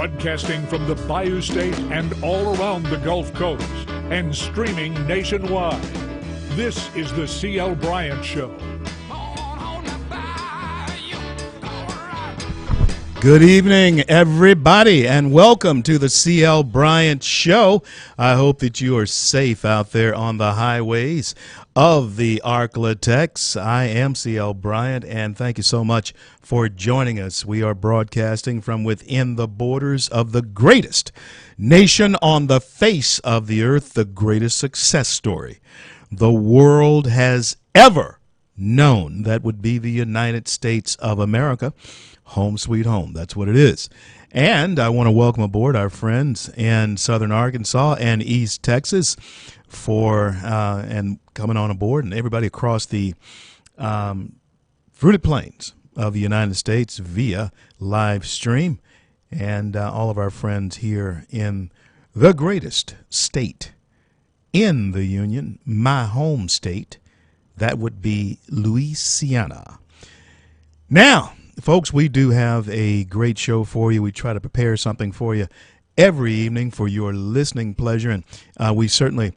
Broadcasting from the Bayou State and all around the Gulf Coast and streaming nationwide. This is the C.L. Bryant Show. Good evening, everybody, and welcome to the C.L. Bryant Show. I hope that you are safe out there on the highways of the Arklatex. I am C.L. Bryant, and thank you so much for joining us. We are broadcasting from within the borders of the greatest nation on the face of the earth, the greatest success story the world has ever known. That would be the United States of America. Home sweet home. That's what it is. And I want to welcome aboard our friends in Southern Arkansas and East Texas for and coming on aboard, and everybody across the fruited plains of the United States via live stream, and all of our friends here in the greatest state in the Union, my home state. That would be Louisiana. Now, folks, we do have a great show for you. We try to prepare something for you every evening for your listening pleasure, and we certainly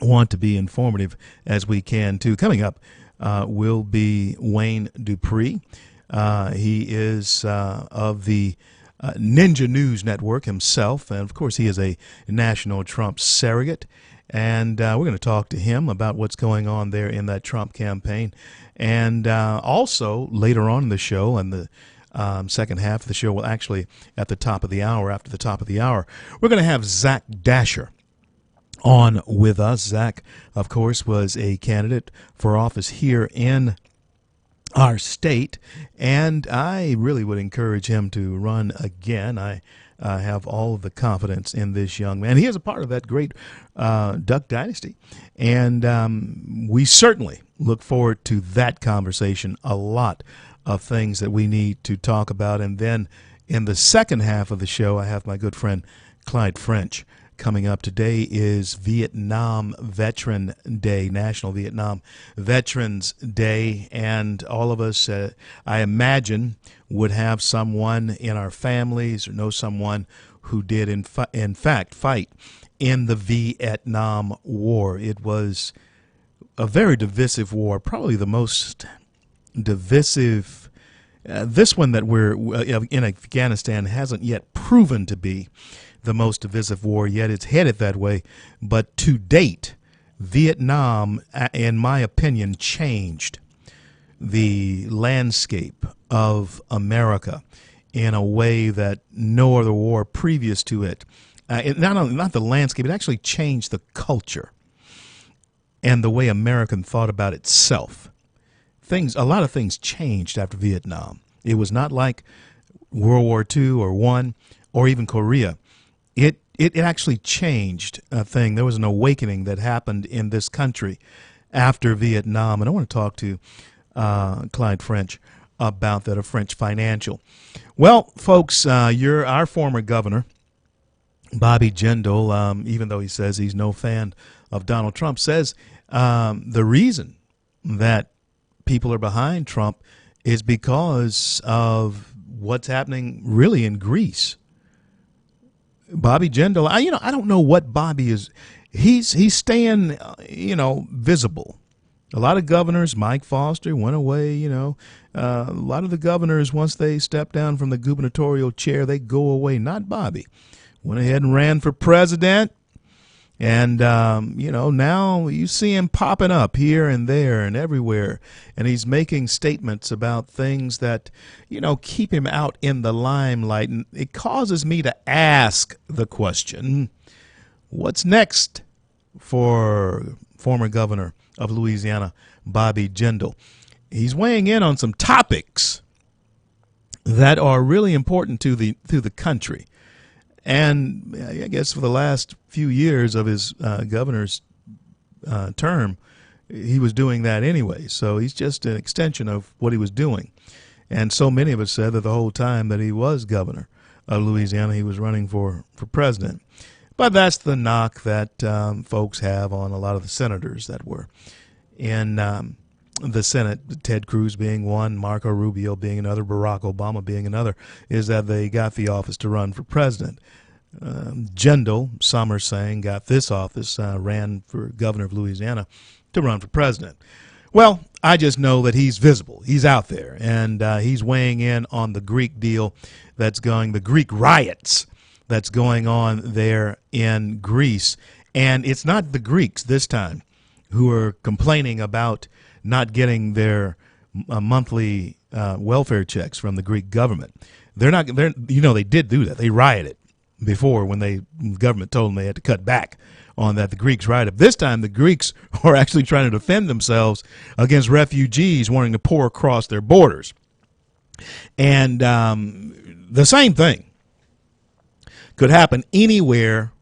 want to be informative as we can, too. Coming up will be Wayne Dupree. He is of the Ninja News Network himself, and, of course, he is a national Trump surrogate. And we're going to talk to him about what's going on there in that Trump campaign. And also, later on in the show, and the second half of the show, well, actually, at the top of the hour, after the top of the hour, we're going to have Zach Dasher on with us. Zach, of course, was a candidate for office here in our state, and I really would encourage him to run again. I have all of the confidence in this young man. He is a part of that great Duck Dynasty, and we certainly look forward to that conversation. A lot of things that we need to talk about, and then in the second half of the show, I have my good friend Clyde French coming up. Today is Vietnam Veteran Day, National Vietnam Veterans Day, and all of us, I imagine, would have someone in our families or know someone who did in fact fight in the Vietnam War. It was a very divisive war, probably the most divisive. This one that we're in Afghanistan hasn't yet proven to be the most divisive war, yet it's headed that way. But to date, Vietnam, in my opinion, changed the landscape of America in a way that no other war previous to it. Not the landscape, it actually changed the culture and the way American thought about itself. A lot of things changed after Vietnam. It was not like World War II or I or even Korea. It actually changed a thing. There was an awakening that happened in this country after Vietnam, and I want to talk to Clyde French about that, of French Financial. Well, folks, our former governor, Bobby Jindal, even though he says he's no fan of Donald Trump, says the reason that people are behind Trump is because of what's happening really in Greece. Bobby Jindal, I don't know what Bobby is. He's staying, visible. A lot of governors, Mike Foster went away, a lot of the governors, once they step down from the gubernatorial chair, they go away. Not Bobby. Went ahead and ran for president. And, now you see him popping up here and there and everywhere. And he's making statements about things that, keep him out in the limelight. And it causes me to ask the question, what's next for former governor of Louisiana, Bobby Jindal? He's weighing in on some topics that are really important to the country. And I guess for the last few years of his governor's term, he was doing that anyway. So he's just an extension of what he was doing. And so many of us said that the whole time that he was governor of Louisiana, he was running for president. But that's the knock that folks have on a lot of the senators that were in the Senate, Ted Cruz being one, Marco Rubio being another, Barack Obama being another, is that they got the office to run for president. Jindal, some are saying, got this office, ran for governor of Louisiana to run for president. Well, I just know that he's visible. He's out there, and he's weighing in on the Greek deal the Greek riots that's going on there in Greece. And it's not the Greeks this time who are complaining about not getting their monthly welfare checks from the Greek government. They did do that. They rioted before when the government told them they had to cut back on that. The Greeks rioted. This time the Greeks are actually trying to defend themselves against refugees wanting to pour across their borders. And the same thing could happen anywhere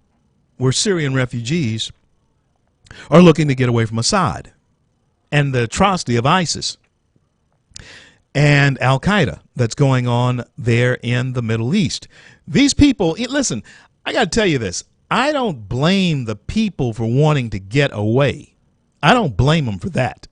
where Syrian refugees are looking to get away from Assad and the atrocity of ISIS and Al-Qaeda that's going on there in the Middle East. These people, listen, I got to tell you this. I don't blame the people for wanting to get away. I don't blame them for that.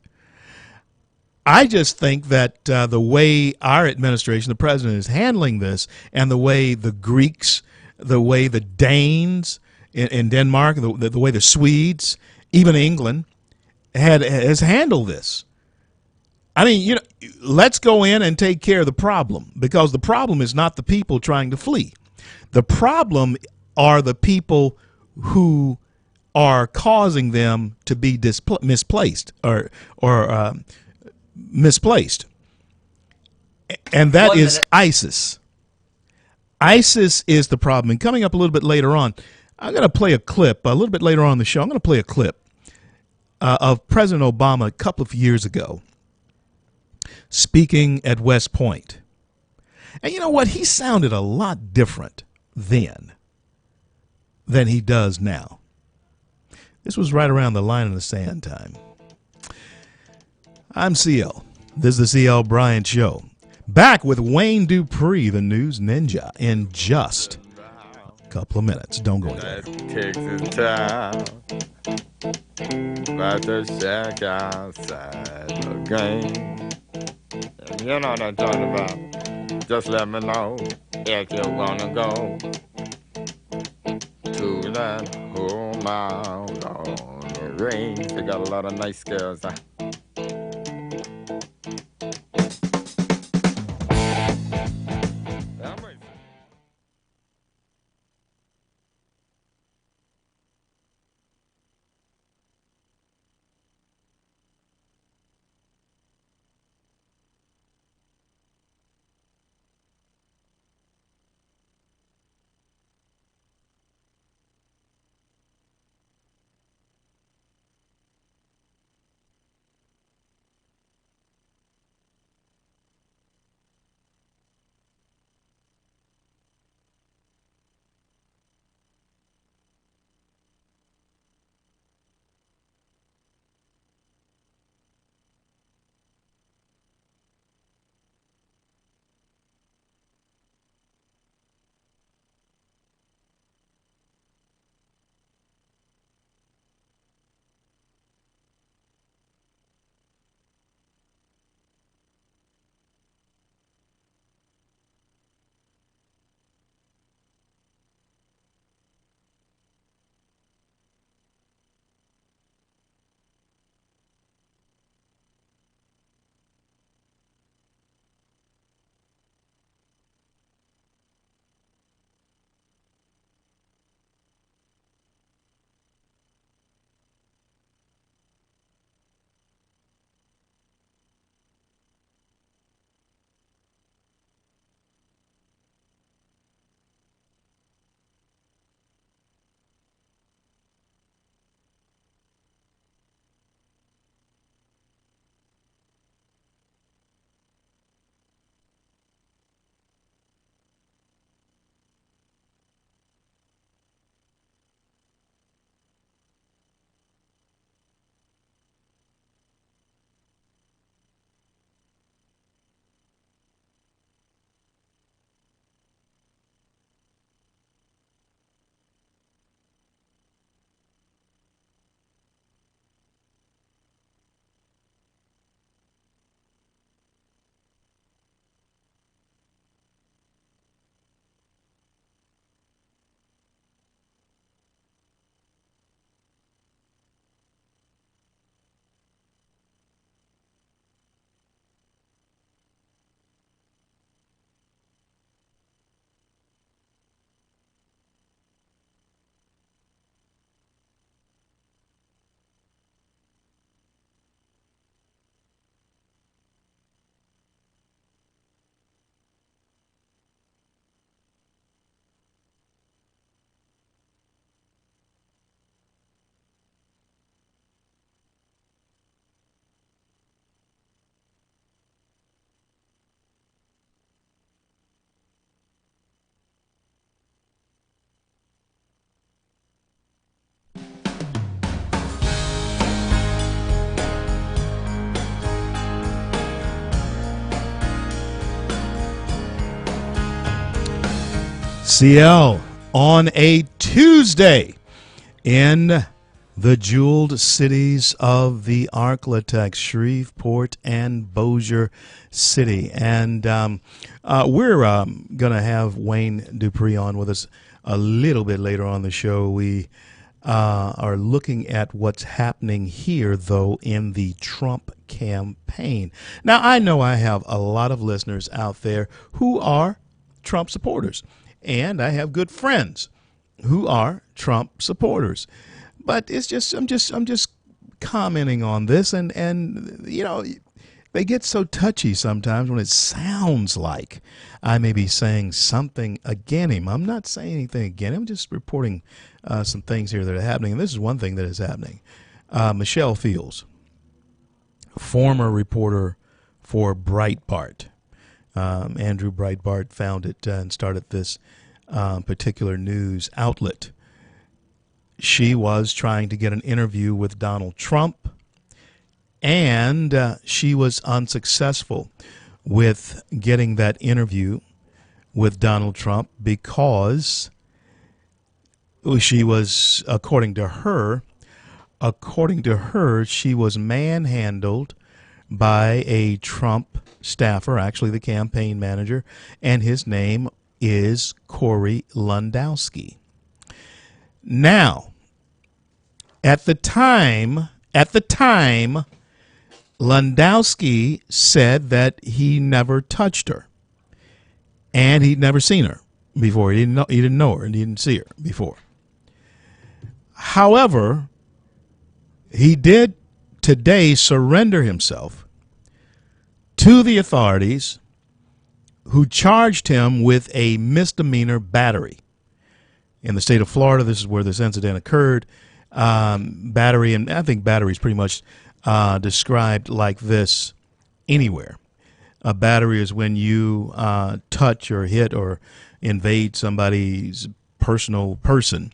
I just think that the way our administration, the president, is handling this, and the way the Greeks, the way the Danes in Denmark, the way the Swedes, even England, has handled this. I mean, let's go in and take care of the problem, because the problem is not the people trying to flee. The problem are the people who are causing them to be misplaced or misplaced. And that is ISIS. ISIS is the problem. And coming up a little bit later on, I'm going to play a clip. A little bit later on in the show, I'm going to play a clip of President Obama a couple of years ago speaking at West Point. And you know what? He sounded a lot different then than he does now. This was right around the line in the sand time. I'm CL. This is the CL Bryant Show. Back with Wayne Dupree, the news ninja, in just a couple of minutes. Don't go anywhere. Texas town, about to shack outside the game. You know what I'm talking about. Just let me know if you wanna go to that home out on the range. They got a lot of nice girls. CL on a Tuesday in the jeweled cities of the Arklatex, Shreveport and Bossier City. And we're going to have Wayne Dupree on with us a little bit later on the show. We are looking at what's happening here, though, in the Trump campaign. Now, I know I have a lot of listeners out there who are Trump supporters, and I have good friends who are Trump supporters. But it's just I'm just commenting on this, and you know, they get so touchy sometimes when it sounds like I may be saying something against him. I'm not saying anything against him. I'm just reporting some things here that are happening, and this is one thing that is happening. Michelle Fields, former reporter for Breitbart, Andrew Breitbart founded and started this particular news outlet. She was trying to get an interview with Donald Trump, and she was unsuccessful with getting that interview with Donald Trump because she was, according to her, she was manhandled by a Trump staffer, actually the campaign manager, and his name is Corey Lewandowski. Now, at the time, Lewandowski said that he never touched her, and he'd never seen her before. He didn't know her, and he didn't see her before. However, he did today surrender himself to the authorities, who charged him with a misdemeanor battery. In the state of Florida, this is where this incident occurred. Battery, and I think battery is pretty much described like this anywhere. A battery is when you touch or hit or invade somebody's personal person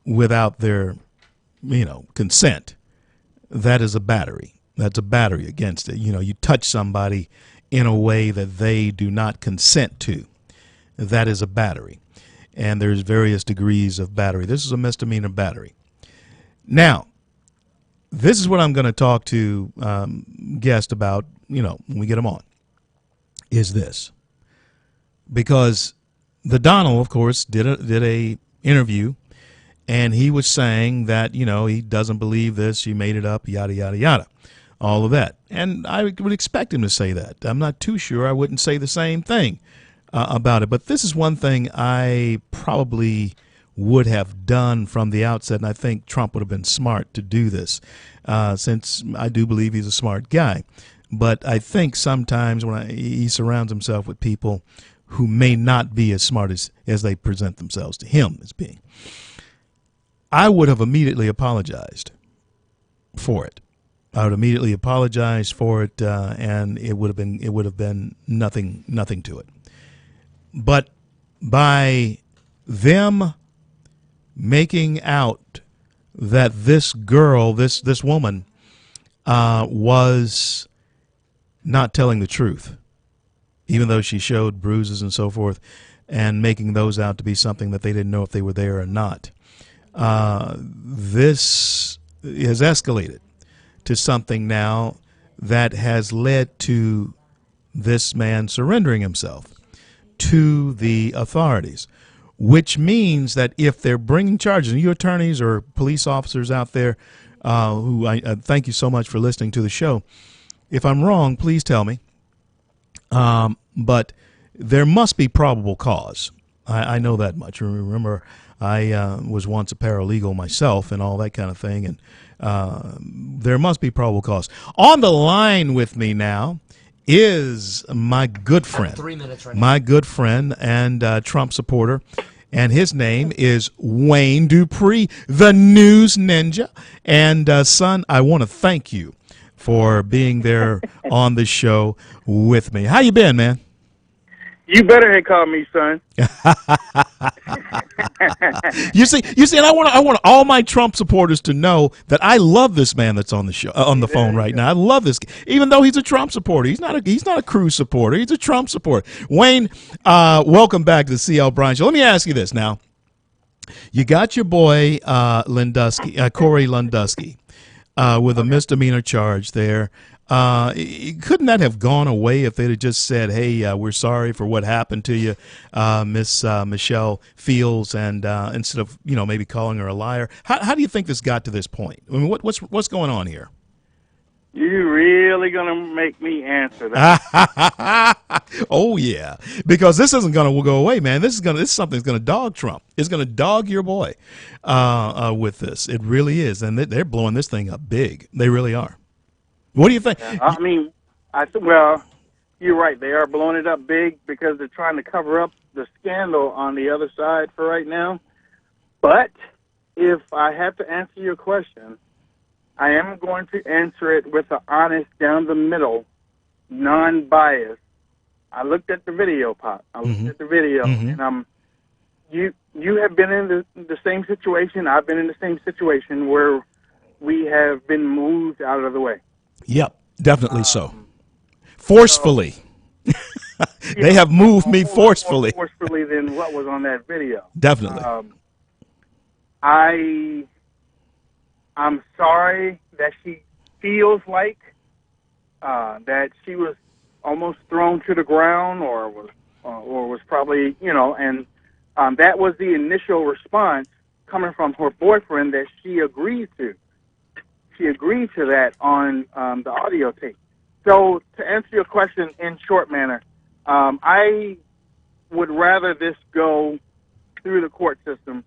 without their, consent. That is a battery. That's a battery against it. You touch somebody in a way that they do not consent to. That is a battery. And there's various degrees of battery. This is a misdemeanor battery. Now, this is what I'm going to talk to guests about, when we get them on, is this. Because the Donald, of course, did a interview, and he was saying that, he doesn't believe this, she made it up, yada, yada, yada, all of that. And I would expect him to say that. I'm not too sure I wouldn't say the same thing about it. But this is one thing I probably would have done from the outset, and I think Trump would have been smart to do this, since I do believe he's a smart guy. But I think sometimes when he surrounds himself with people who may not be as smart as they present themselves to him as being, I would have immediately apologized for it. I would immediately apologize for it, and it would have been nothing to it. But by them making out that this girl, this woman, was not telling the truth, even though she showed bruises and so forth, and making those out to be something that they didn't know if they were there or not, this has escalated to something now that has led to this man surrendering himself to the authorities, which means that if they're bringing charges, and you attorneys or police officers out there, who I thank you so much for listening to the show. If I'm wrong, please tell me. But there must be probable cause. I know that much. Remember, I was once a paralegal myself and all that kind of thing, and there must be probable cause. On the line with me now is my good friend, 3 minutes right now. my good friend and Trump supporter, and his name is Wayne Dupree, the News Ninja. And son, I want to thank you for being there on the show with me. How you been, man? You better had called me, son. You see, and I want all my Trump supporters to know that I love this man that's on the show, on the There phone you right go. now. I love this, even though he's a Trump supporter. He's not a Cruz supporter. He's a Trump supporter. Wayne, welcome back to the CL Bryant Show. Let me ask you this now. You got your boy Corey Lundusky, with a misdemeanor charge there. Couldn't that have gone away if they'd have just said, "Hey, we're sorry for what happened to you, Miss Michelle Fields," and instead of maybe calling her a liar? How do you think this got to this point? I mean, what's going on here? You really gonna make me answer that? Oh yeah, because this isn't going to go away, man. This is something that's going to dog Trump. It's going to dog your boy with this. It really is, and they're blowing this thing up big. They really are. What do you think? I mean, well, you're right. They are blowing it up big because they're trying to cover up the scandal on the other side for right now. But if I have to answer your question, I am going to answer it with an honest, down the middle, non-biased. I looked at the video, Pop. I looked at the video, and you have been in the same situation. I've been in the same situation where we have been moved out of the way. Yep, definitely so. Forcefully. They have moved me forcefully. More forcefully than what was on that video. Definitely. I'm sorry that she feels like that she was almost thrown to the ground, or was probably and that was the initial response coming from her boyfriend that she agreed to. She agreed to that on the audio tape. So to answer your question in short manner, I would rather this go through the court system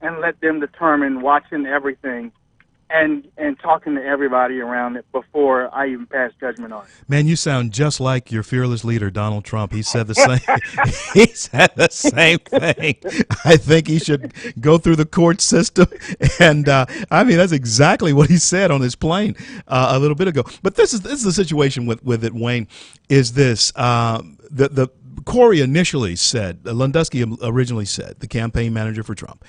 and let them determine, watching everything and talking to everybody around it before I even pass judgment on it. Man, you sound just like your fearless leader, Donald Trump. He said the same. He said the same thing. I think he should go through the court system, and I mean that's exactly what he said on his plane a little bit ago. But this is the situation with it, Wayne. Is this the Corey initially said, Lundusky originally said, the campaign manager for Trump,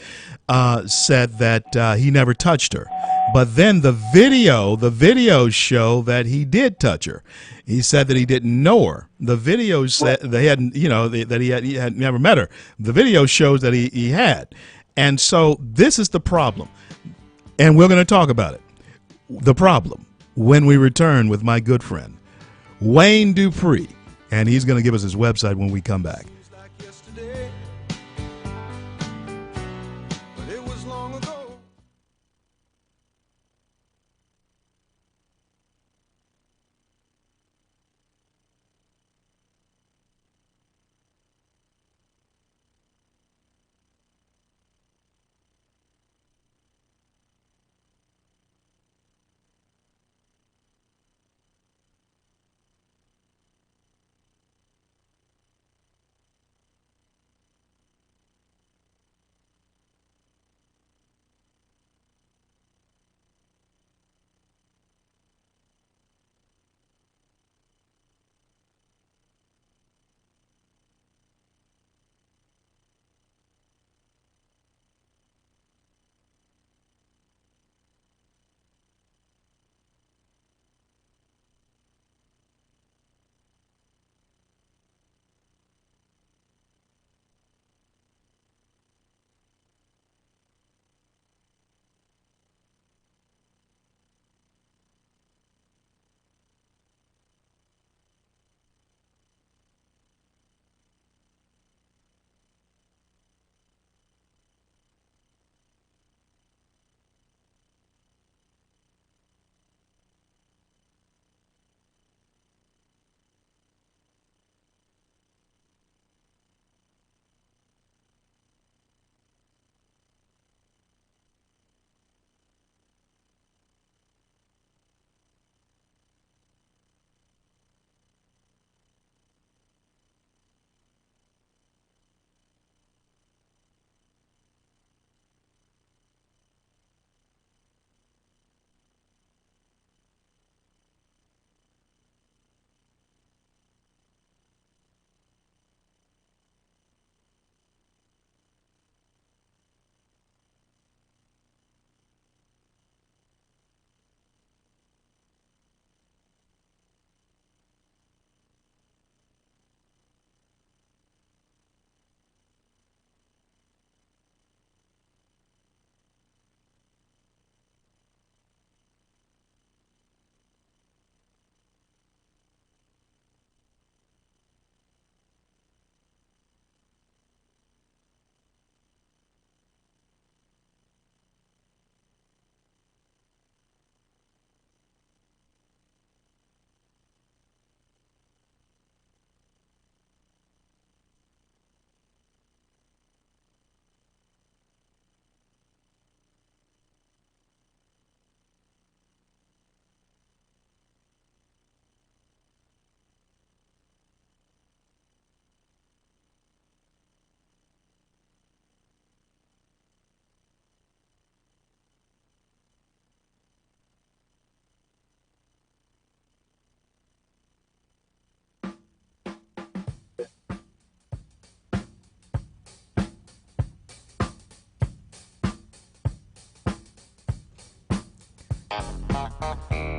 said that he never touched her. But then the videos show that he did touch her. He said that he didn't know her. The videos said they hadn't, that he had never met her. The video shows that he had. And so this is the problem. And we're going to talk about it. The problem when we return with my good friend, Wayne Dupree. And he's going to give us his website when we come back.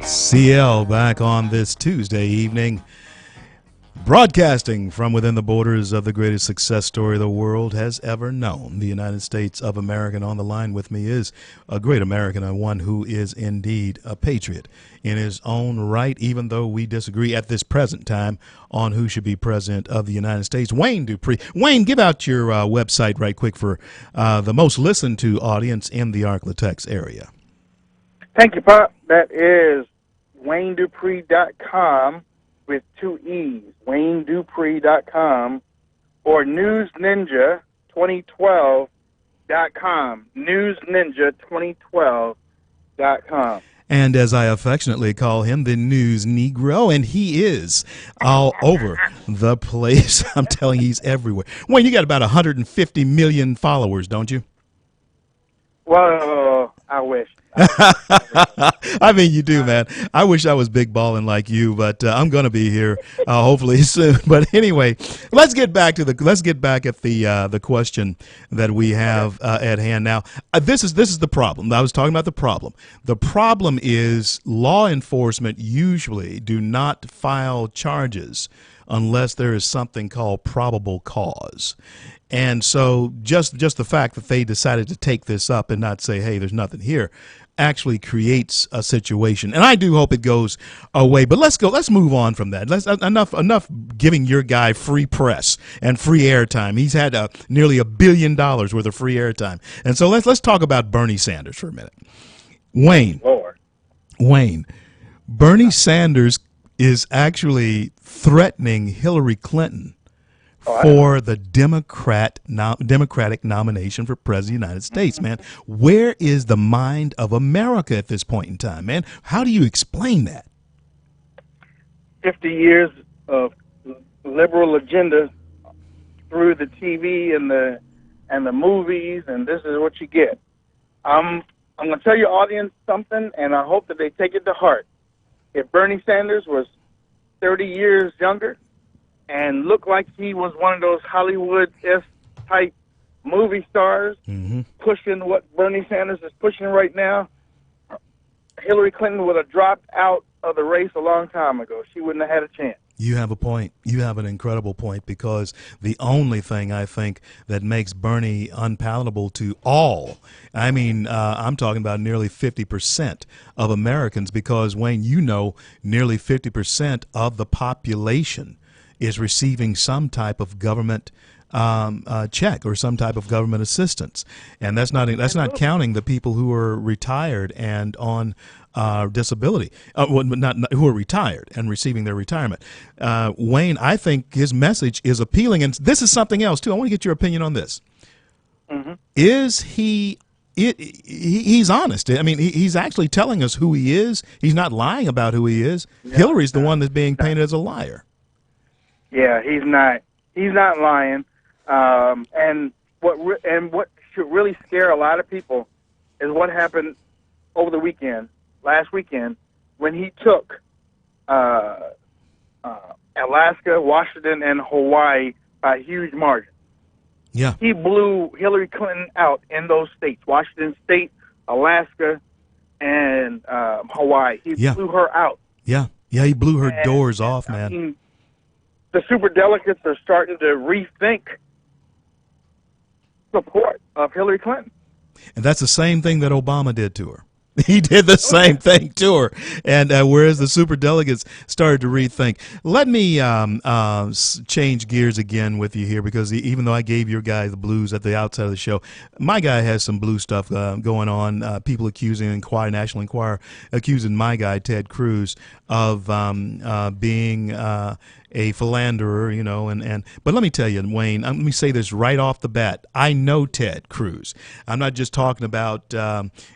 CL back on this Tuesday evening, broadcasting from within the borders of the greatest success story the world has ever known, the United States of America. And on the line with me is a great American, and one who is indeed a patriot in his own right, even though we disagree at this present time on who should be president of the United States. Wayne Dupree. Wayne, give out your website right quick for the most listened to audience in the Arklatex area. Thank you, Pop. That is WayneDupree.com with 2 E's, WayneDupree.com, or NewsNinja2012.com, NewsNinja2012.com. And as I affectionately call him, the News Negro, and he is all over the place. I'm telling you, he's everywhere. Wayne, you got about 150 million followers, don't you? Well, I wish. I mean, you do, man. I wish I was big balling like you, but I'm going to be here hopefully soon. But anyway, let's get back at the question that we have at hand now. This is the problem. I was talking about the problem. The problem is law enforcement usually do not file charges unless there is something called probable cause. And so just the fact that they decided to take this up and not say, hey, there's nothing here, actually creates a situation. And I do hope it goes away. But let's move on from that. Enough giving your guy free press and free airtime. He's had nearly $1 billion worth of free airtime. And so let's talk about Bernie Sanders for a minute. Wayne, Bernie Sanders is actually threatening Hillary Clinton for the Democratic nomination for President of the United States, man. Where is the mind of America at this point in time, man? How do you explain that? 50 years of liberal agenda through the TV and the movies, and this is what you get. I'm going to tell your audience something, and I hope that they take it to heart. If Bernie Sanders was 30 years younger and looked like he was one of those Hollywood-esque type movie stars pushing what Bernie Sanders is pushing right now, Hillary Clinton would have dropped out of the race a long time ago. She wouldn't have had a chance. You have a point. You have an incredible point, because the only thing I think that makes Bernie unpalatable to all, I mean, I'm talking about nearly 50% of Americans, because, Wayne, you know, nearly 50% of the population is receiving some type of government check or some type of government assistance, and that's not counting the people who are retired and on disability, who are retired and receiving their retirement. Wayne, I think his message is appealing, and this is something else too. I want to get your opinion on this. Is he? He's honest. I mean, he's actually telling us who he is. He's not lying about who he is. Yeah, Hillary's the one that's being painted as a liar. Yeah, he's not. He's not lying. And what should really scare a lot of people is what happened over the weekend, last weekend, when he took Alaska, Washington, and Hawaii by a huge margin. Yeah, he blew Hillary Clinton out in those states, Washington State, Alaska, and Hawaii. He blew her out. Yeah, he blew her doors off, man. I mean, the superdelegates are starting to rethink support of Hillary Clinton. And that's the same thing that Obama did to her. He did the same thing to her. And whereas the superdelegates started to rethink. Let me change gears again with you here, because even though I gave your guy the blues at the outset of the show, my guy has some blue stuff going on. People accusing National Enquirer, accusing my guy, Ted Cruz, of being a philanderer, you know, but let me tell you, Wayne, let me say this right off the bat. I know Ted Cruz. I'm not just talking about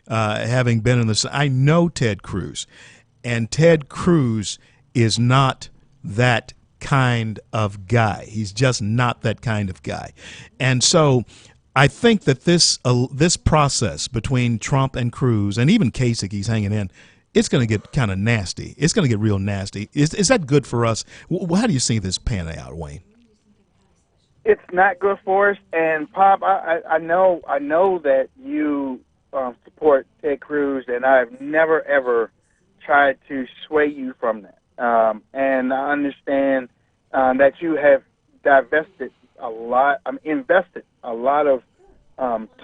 having been in this. I know Ted Cruz, and Ted Cruz is not that kind of guy. He's just not that kind of guy. And so I think that this process between Trump and Cruz, and even Kasich, he's hanging in, it's going to get kind of nasty. It's going to get real nasty. Is that good for us? How do you see this panning out, Wayne? It's not good for us. And Pop, I know that you support Ted Cruz, and I've never ever tried to sway you from that. And I understand that you have invested a lot of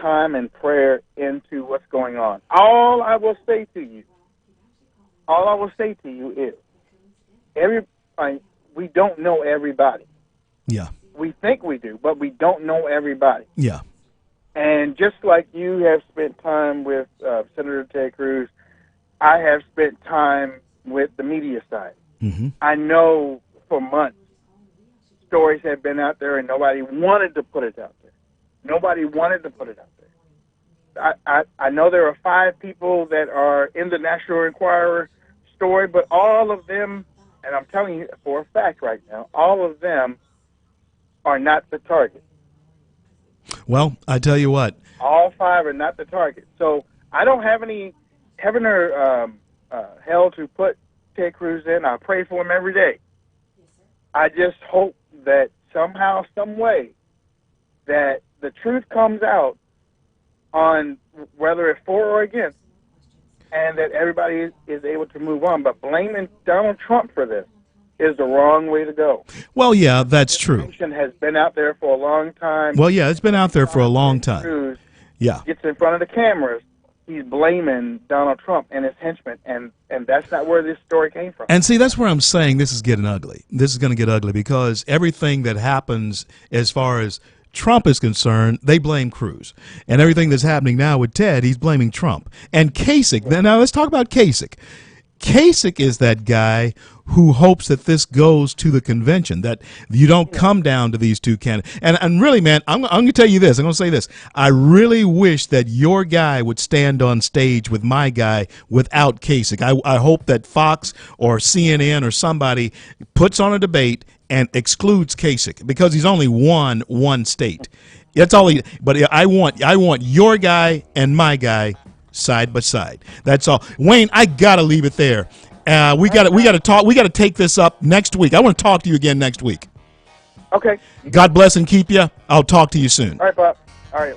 time and prayer into what's going on. All I will say to you is, we don't know everybody. Yeah. We think we do, but we don't know everybody. Yeah. And just like you have spent time with Senator Ted Cruz, I have spent time with the media side. Mm-hmm. I know for months stories have been out there and nobody wanted to put it out there. Nobody wanted to put it out there. I know there are 5 people that are in the National Enquirer story, but all of them, and I'm telling you for a fact right now, all of them are not the target. Well, I tell you what. All 5 are not the target. So I don't have any heaven or hell to put Ted Cruz in. I pray for him every day. I just hope that somehow, some way, that the truth comes out on whether it's for or against, and that everybody is able to move on. But blaming Donald Trump for this is the wrong way to go. Well, yeah, that's true. Information has been out there for a long time. Well, yeah, it's been out there for a long time. Cruz Yeah. gets in front of the cameras, he's blaming Donald Trump and his henchmen, and that's not where this story came from. And see, that's where I'm saying this is getting ugly. This is going to get ugly because everything that happens as far as Trump is concerned, they blame Cruz. And everything that's happening now with Ted, he's blaming Trump. And Kasich, now let's talk about Kasich. Kasich is that guy who hopes that this goes to the convention, that you don't come down to these two candidates. And really, man, I'm going to tell you this. I'm going to say this. I really wish that your guy would stand on stage with my guy without Kasich. I hope that Fox or CNN or somebody puts on a debate and excludes Kasich because he's only won one state. That's all he. But I want your guy and my guy side by side. That's all. Wayne, I gotta leave it there. We got to talk. We got to take this up next week. I want to talk to you again next week. Okay. God bless and keep you. I'll talk to you soon. All right, Bob. All right.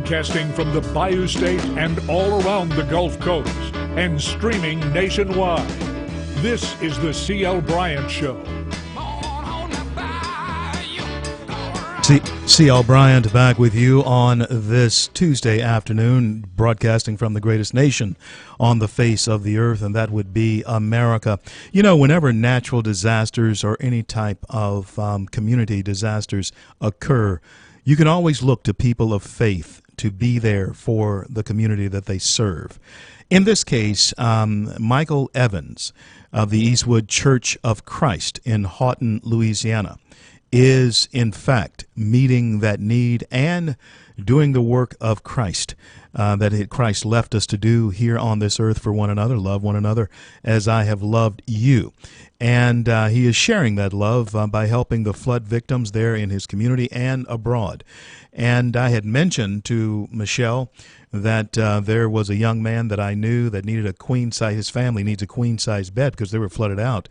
Broadcasting from the Bayou State and all around the Gulf Coast and streaming nationwide. This is the C.L. Bryant Show. C.L. Bryant back with you on this Tuesday afternoon, broadcasting from the greatest nation on the face of the earth, and that would be America. You know, whenever natural disasters or any type of community disasters occur, you can always look to people of faith to be there for the community that they serve. In this case, Michael Evans of the Eastwood Church of Christ in Houghton, Louisiana, is in fact meeting that need and doing the work of Christ that Christ left us to do here on this earth for one another. Love one another as I have loved you. And he is sharing that love by helping the flood victims there in his community and abroad. And I had mentioned to Michelle that there was a young man that I knew that needed a queen size. His family needs a queen size bed because they were flooded out.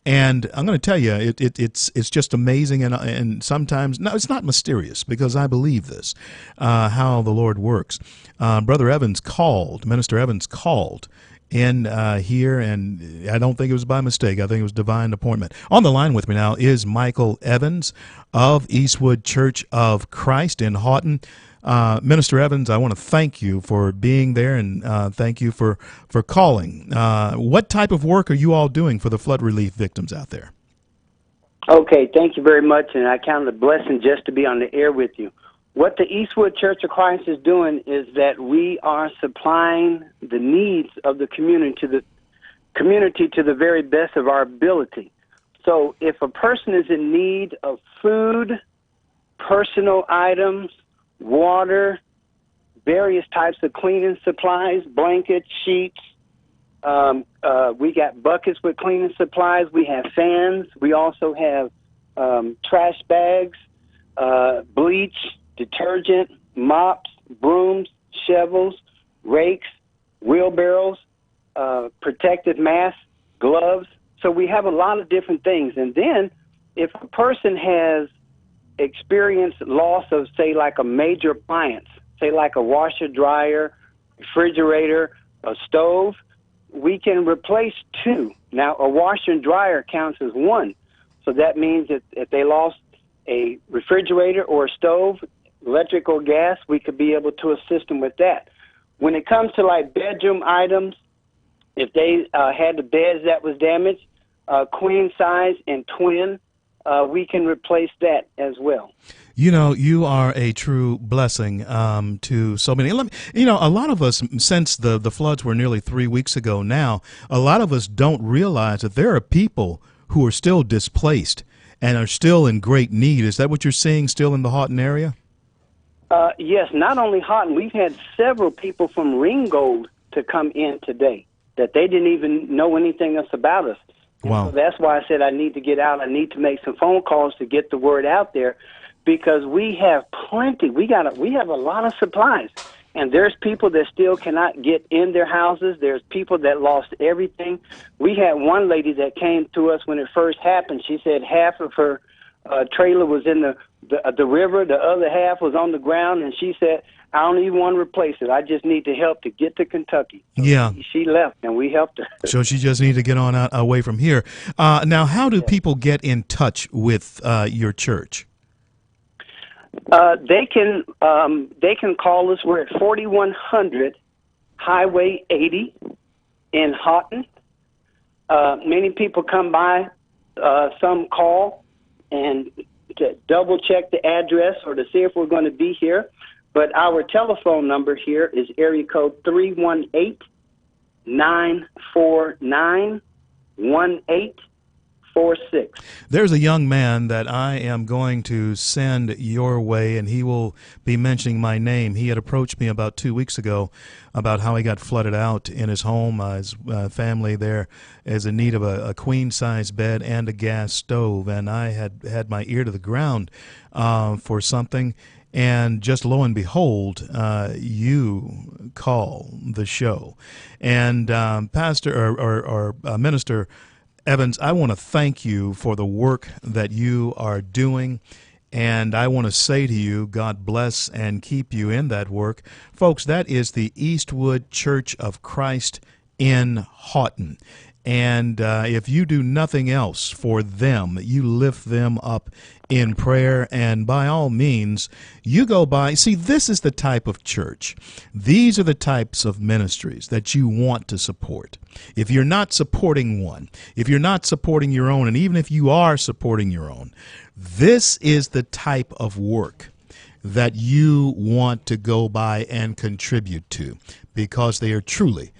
And I'm going to tell you, it's just amazing, and sometimes, no, it's not mysterious because I believe this, how the Lord works. Brother Evans called, Minister Evans called in here, and I don't think it was by mistake. I think it was divine appointment. On the line with me now is Michael Evans of Eastwood Church of Christ in Houghton. Minister Evans, I want to thank you for being there, and thank you for calling. What type of work are you all doing for the flood relief victims out there? Okay, thank you very much, and I count it a blessing just to be on the air with you. What the Eastwood Church of Christ is doing is that we are supplying the needs of the community to the very best of our ability. So if a person is in need of food, personal items, water, various types of cleaning supplies, blankets, sheets. We got buckets with cleaning supplies. We have fans. We also have trash bags, bleach, detergent, mops, brooms, shovels, rakes, wheelbarrows, protective masks, gloves. So we have a lot of different things. And then if a person has experience loss of, say, like a major appliance, say like a washer, dryer, refrigerator, a stove, we can replace two. Now, a washer and dryer counts as one. So that means that if they lost a refrigerator or a stove, electric or gas, we could be able to assist them with that. When it comes to like bedroom items, if they had the beds that was damaged, queen size and twin, we can replace that as well. You know, you are a true blessing to so many. You know, a lot of us, since the floods were nearly 3 weeks ago now, a lot of us don't realize that there are people who are still displaced and are still in great need. Is that what you're seeing still in the Houghton area? Yes, not only Houghton. We've had several people from Ringgold to come in today that they didn't even know anything else about us. Wow. So that's why I said I need to get out. I need to make some phone calls to get the word out there, because we have plenty. We have a lot of supplies, and there's people that still cannot get in their houses. There's people that lost everything. We had one lady that came to us when it first happened. She said half of her trailer was in the river, the other half was on the ground, and she said, I don't even want to replace it. I just need to help to get to Kentucky. So yeah. She left, and we helped her. So she just needs to get on out away from here. Now, how do people get in touch with your church? They can call us. We're at 4100 Highway 80 in Houghton. Many people come by. Some call and to double check the address or to see if we're going to be here. But our telephone number here is area code 318-949-1846. There's a young man that I am going to send your way, and he will be mentioning my name. He had approached me about 2 weeks ago about how he got flooded out in his home. His family there is in need of a queen-size bed and a gas stove, and I had my ear to the ground for something. And just lo and behold, you call the show. And Pastor or Minister Evans, I want to thank you for the work that you are doing And I want to say to you, God bless and keep you in that work. Folks, that is the Eastwood Church of Christ in Houghton. And if you do nothing else for them, you lift them up in prayer. And by all means, you go by. See, this is the type of church. These are the types of ministries that you want to support. If you're not supporting one, if you're not supporting your own, and even if you are supporting your own, this is the type of work that you want to go by and contribute to, because they are truly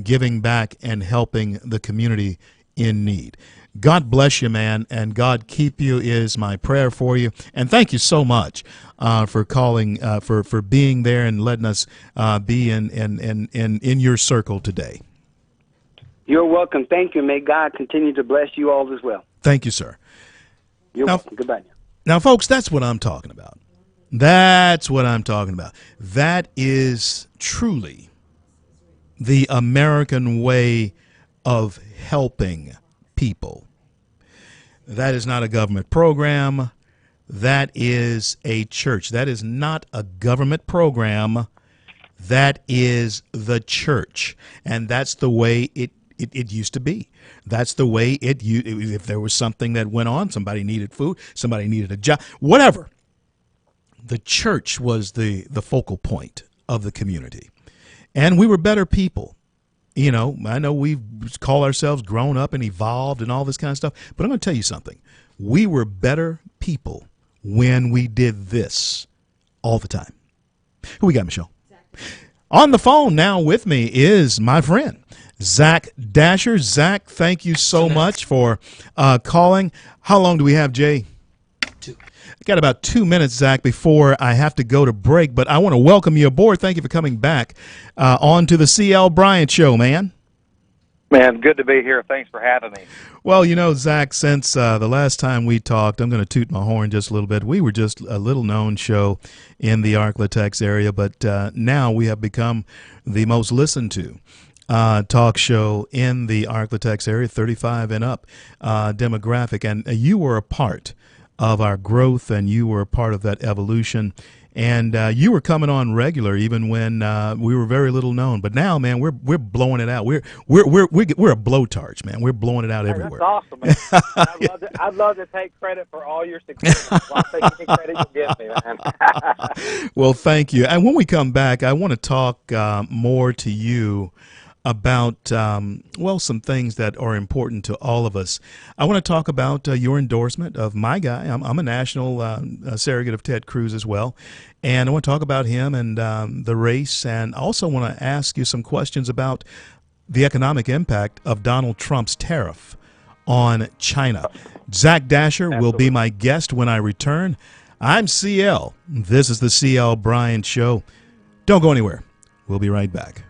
giving back and helping the community in need. God bless you, man, and God keep you is my prayer for you. And thank you so much for calling, for being there and letting us be in your circle today. You're welcome. Thank you. May God continue to bless you all as well. Thank you, sir. You're welcome. Goodbye. Now, folks, that's what I'm talking about. That's what I'm talking about. That is truly the American way of helping people. That is not a government program. That is a church. That is not a government program. That is the church. And that's the way it used to be. That's the way if there was something that went on, somebody needed food, somebody needed a job, whatever. The church was the focal point of the community. And we were better people. You know, I know we call ourselves grown up and evolved and all this kind of stuff, but I'm going to tell you something. We were better people when we did this all the time. Who we got, Michelle? On the phone now with me is my friend, Zach Dasher. Zach, thank you so much for calling. How long do we have, Jay? I got about 2 minutes, Zach, before I have to go to break, but I want to welcome you aboard. Thank you for coming back on to the C.L. Bryant Show, man. Man, good to be here. Thanks for having me. Well, you know, Zach, since the last time we talked, I'm going to toot my horn just a little bit. We were just a little-known show in the Arklatex area, but now we have become the most listened-to talk show in the Arklatex area, 35 and up demographic, and you were a part of our growth, and you were a part of that evolution, and you were coming on regular even when we were very little known. But now, man, we're blowing it out. We're a blowtorch, man. We're blowing it out everywhere. That's awesome, man. I'd love to take credit for all your success. I'll take any credit you give me, man. Well, thank you. And when we come back, I want to talk more to you about, some things that are important to all of us. I want to talk about your endorsement of my guy. I'm a national surrogate of Ted Cruz as well. And I want to talk about him and the race. And also want to ask you some questions about the economic impact of Donald Trump's tariff on China. Zach Dasher will be my guest when I return. I'm CL. This is the CL Bryant Show. Don't go anywhere. We'll be right back.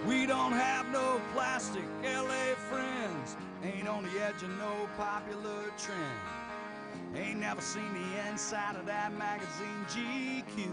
We don't have no plastic LA friends, ain't on the edge of no popular trend, ain't never seen the inside of that magazine GQ.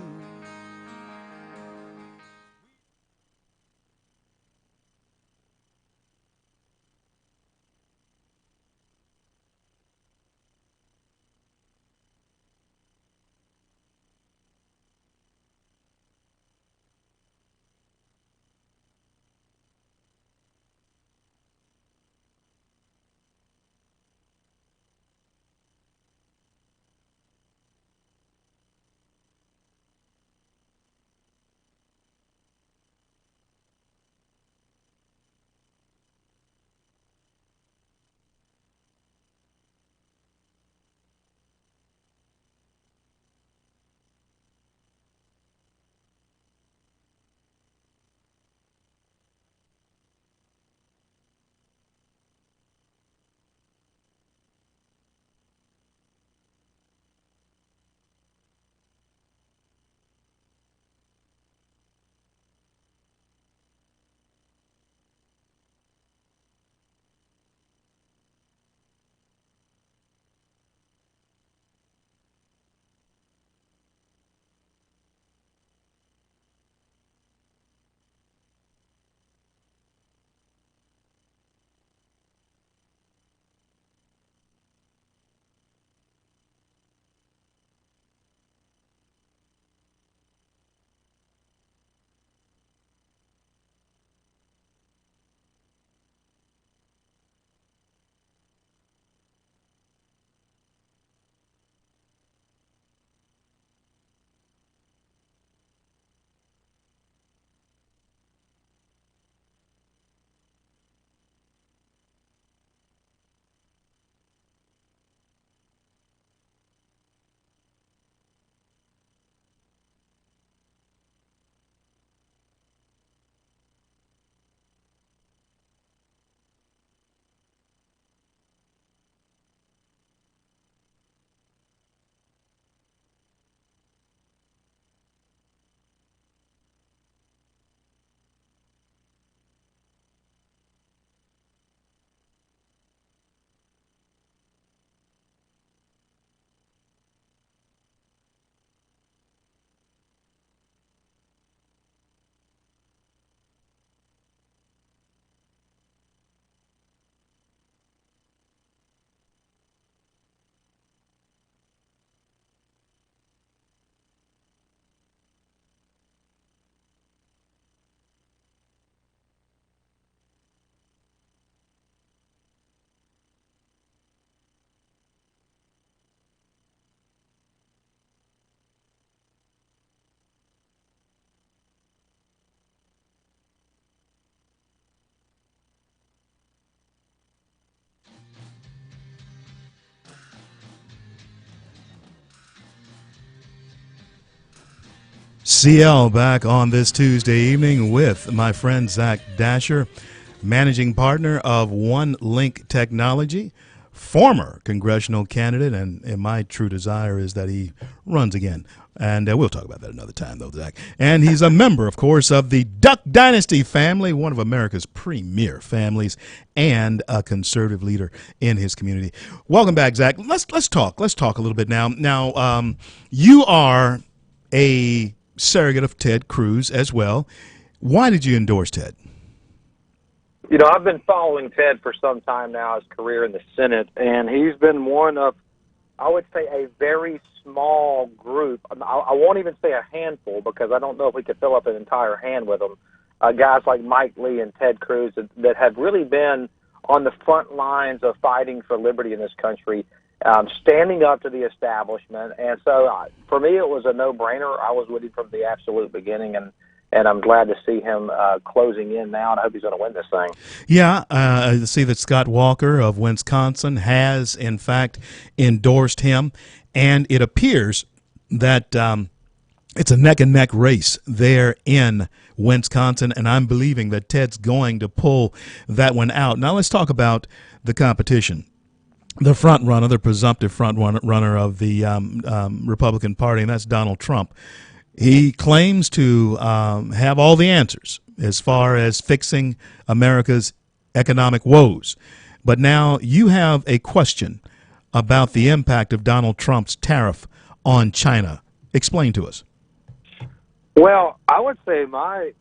CL back on this Tuesday evening with my friend Zach Dasher, managing partner of One Link Technology, former congressional candidate, and my true desire is that he runs again. And we'll talk about that another time, though, Zach. And he's a member, of course, of the Duck Dynasty family, one of America's premier families, and a conservative leader in his community. Welcome back, Zach. Let's talk. Let's talk a little bit now. Now, you are a surrogate of Ted Cruz as well. Why did you endorse Ted? You know, I've been following Ted for some time now, his career in the Senate, and he's been one of, I would say, a very small group. I won't even say a handful, because I don't know if we could fill up an entire hand with them. Guys like Mike Lee and Ted Cruz that have really been on the front lines of fighting for liberty in this country, standing up to the establishment. And so for me, it was a no-brainer. I was with him from the absolute beginning, and I'm glad to see him closing in now, and I hope he's going to win this thing. Yeah, I see that Scott Walker of Wisconsin has, in fact, endorsed him, and it appears that it's a neck-and-neck race there in Wisconsin, and I'm believing that Ted's going to pull that one out. Now let's talk about the competition. The front runner, the presumptive front runner of the Republican Party, and that's Donald Trump. He claims to have all the answers as far as fixing America's economic woes. But now you have a question about the impact of Donald Trump's tariff on China. Explain to us. Well, I would say my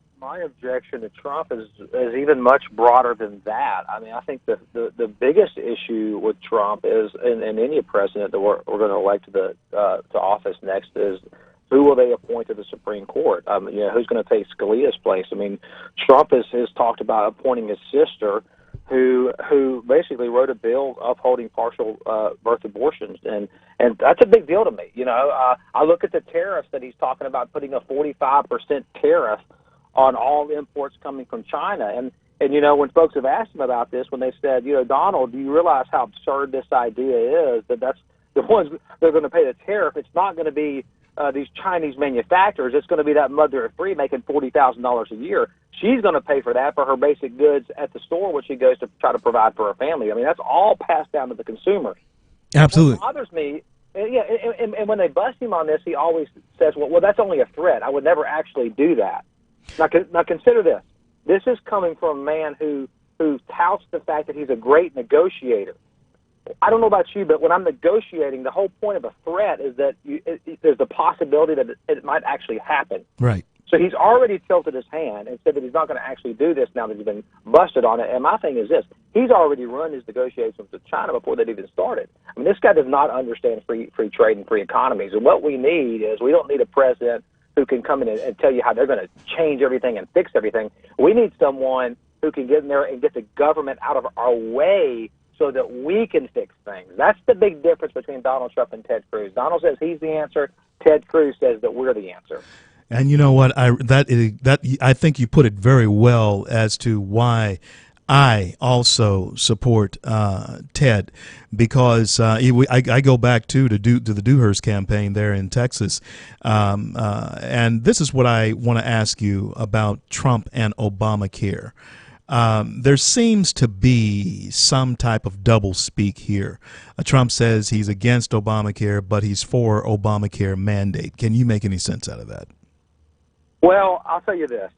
objection to Trump is even much broader than that. I mean, I think the biggest issue with Trump is, and any president that we're going to elect to office next, is who will they appoint to the Supreme Court? Who's going to take Scalia's place? I mean, Trump has talked about appointing his sister, who basically wrote a bill upholding partial birth abortions, and that's a big deal to me. You know, I look at the tariffs that he's talking about, putting a 45% tariff on all imports coming from China, and you know, when folks have asked him about this, when they said, you know, Donald, do you realize how absurd this idea is? That's the ones that are going to pay the tariff. It's not going to be these Chinese manufacturers. It's going to be that mother of three making $40,000 a year. She's going to pay for that for her basic goods at the store when she goes to try to provide for her family. I mean, that's all passed down to the consumer. Absolutely. What bothers me, and when they bust him on this, he always says, well, that's only a threat. I would never actually do that. Now consider this. This is coming from a man who touts the fact that he's a great negotiator. I don't know about you, but when I'm negotiating, the whole point of a threat is that there's the possibility that it might actually happen. Right. So he's already tilted his hand and said that he's not going to actually do this now that he's been busted on it. And my thing is this. He's already run his negotiations with China before they'd even started. I mean, this guy does not understand free trade and free economies. And what we need is, we don't need a president who can come in and tell you how they're going to change everything and fix everything. We need someone who can get in there and get the government out of our way so that we can fix things. That's the big difference between Donald Trump and Ted Cruz. Donald says he's the answer. Ted Cruz says that we're the answer. And you know what? I think you put it very well as to why I also support Ted, because I go back to the Dewhurst campaign there in Texas, and this is what I want to ask you about Trump and Obamacare. There seems to be some type of double speak here. Trump says he's against Obamacare, but he's for Obamacare mandate. Can you make any sense out of that? Well, I'll tell you this.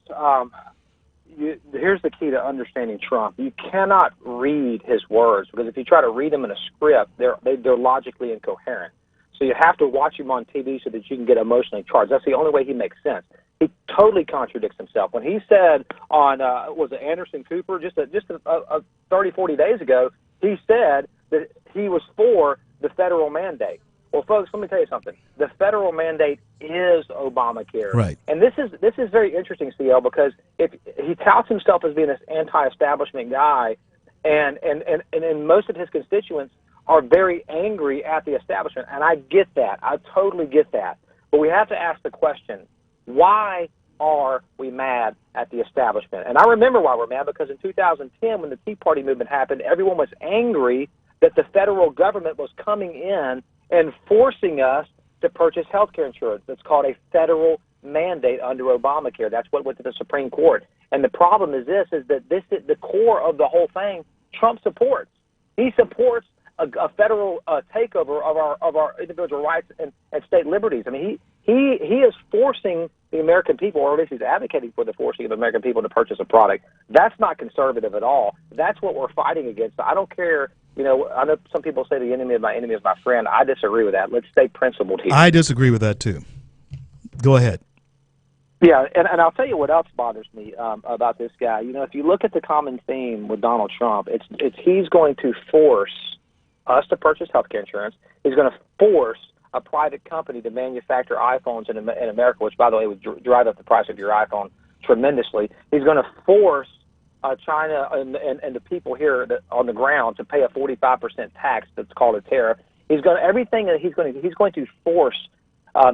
Here's the key to understanding Trump. You cannot read his words, because if you try to read them in a script, they're logically incoherent. So you have to watch him on TV so that you can get emotionally charged. That's the only way he makes sense. He totally contradicts himself. When he said on, was it Anderson Cooper, just 30, 40 days ago, he said that he was for the federal mandate. Well, folks, let me tell you something. The federal mandate is Obamacare. Right. And this is very interesting, CL, because if he touts himself as being this anti-establishment guy, and most of his constituents are very angry at the establishment, and I get that. I totally get that. But we have to ask the question, why are we mad at the establishment? And I remember why we're mad, because in 2010, when the Tea Party movement happened, everyone was angry that the federal government was coming in and forcing us to purchase health care insurance. That's called a federal mandate under Obamacare. That's what went to the Supreme Court. And the problem is this: is that this is the core of the whole thing. Trump supports. He supports a federal takeover of our individual rights and state liberties. I mean, he is forcing the American people, or at least he's advocating for the forcing of the American people to purchase a product. That's not conservative at all. That's what we're fighting against. I don't care. You know, I know some people say the enemy of my enemy is my friend. I disagree with that. Let's stay principled here. I disagree with that too. Go ahead. Yeah, and I'll tell you what else bothers me about this guy. You know, if you look at the common theme with Donald Trump, it's he's going to force us to purchase health care insurance. He's going to force a private company to manufacture iPhones in America, which, by the way, would drive up the price of your iPhone tremendously. He's going to force China and the people here on the ground to pay a 45% tax that's called a tariff. He's going to, everything that he's going to force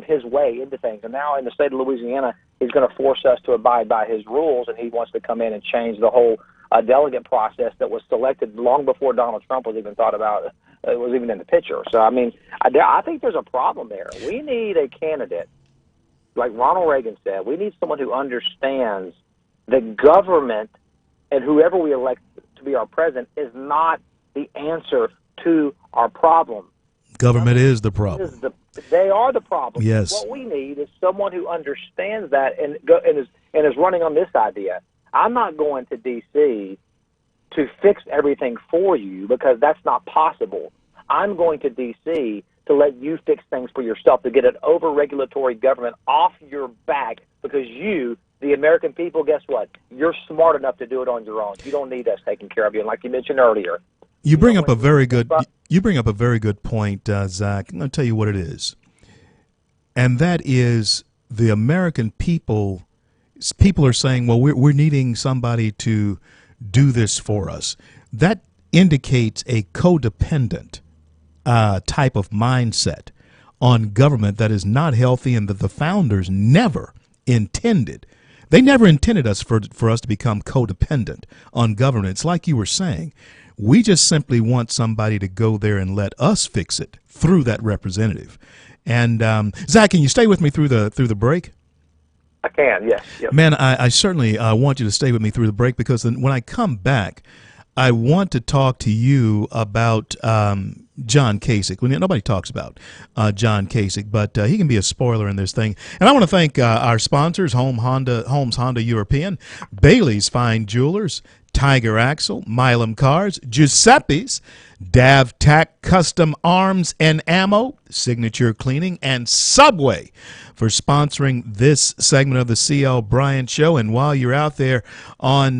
his way into things. And now in the state of Louisiana, he's going to force us to abide by his rules, and he wants to come in and change the whole delegate process that was selected long before Donald Trump was even thought about, was even in the picture. So, I mean, I think there's a problem there. We need a candidate, like Ronald Reagan said, we need someone who understands the government and whoever we elect to be our president is not the answer to our problem. Government is the problem. They are the problem. Yes. What we need is someone who understands that and is running on this idea. I'm not going to D.C. to fix everything for you because that's not possible. I'm going to D.C. to let you fix things for yourself, to get an over-regulatory government off your back because you, the American people, guess what? You're smart enough to do it on your own. You don't need us taking care of you. And like you mentioned earlier, you bring up a very good point, Zach. I'm going to tell you what it is, and that is the American people. People are saying, "Well, we're needing somebody to do this for us." That indicates a codependent type of mindset on government that is not healthy, and that the founders never intended. They never intended us for us to become codependent on government. It's like you were saying. We just simply want somebody to go there and let us fix it through that representative. And Zach, can you stay with me through the break? I can, yes. Yep. Man, I certainly want you to stay with me through the break, because when I come back, I want to talk to you about John Kasich. Nobody talks about John Kasich, but he can be a spoiler in this thing. And I want to thank our sponsors, Holmes Honda European, Bailey's Fine Jewelers, Tiger Axle, Milam Cars, Giuseppe's, Dav Tac Custom Arms and Ammo, Signature Cleaning, and Subway for sponsoring this segment of the C.L. Bryant Show. And while you're out there on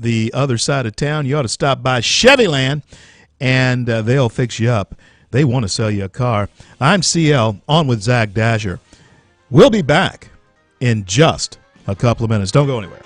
the other side of town, you ought to stop by Chevyland, and they'll fix you up. They want to sell you a car. I'm CL, on with Zach Dasher. We'll be back in just a couple of minutes. Don't go anywhere.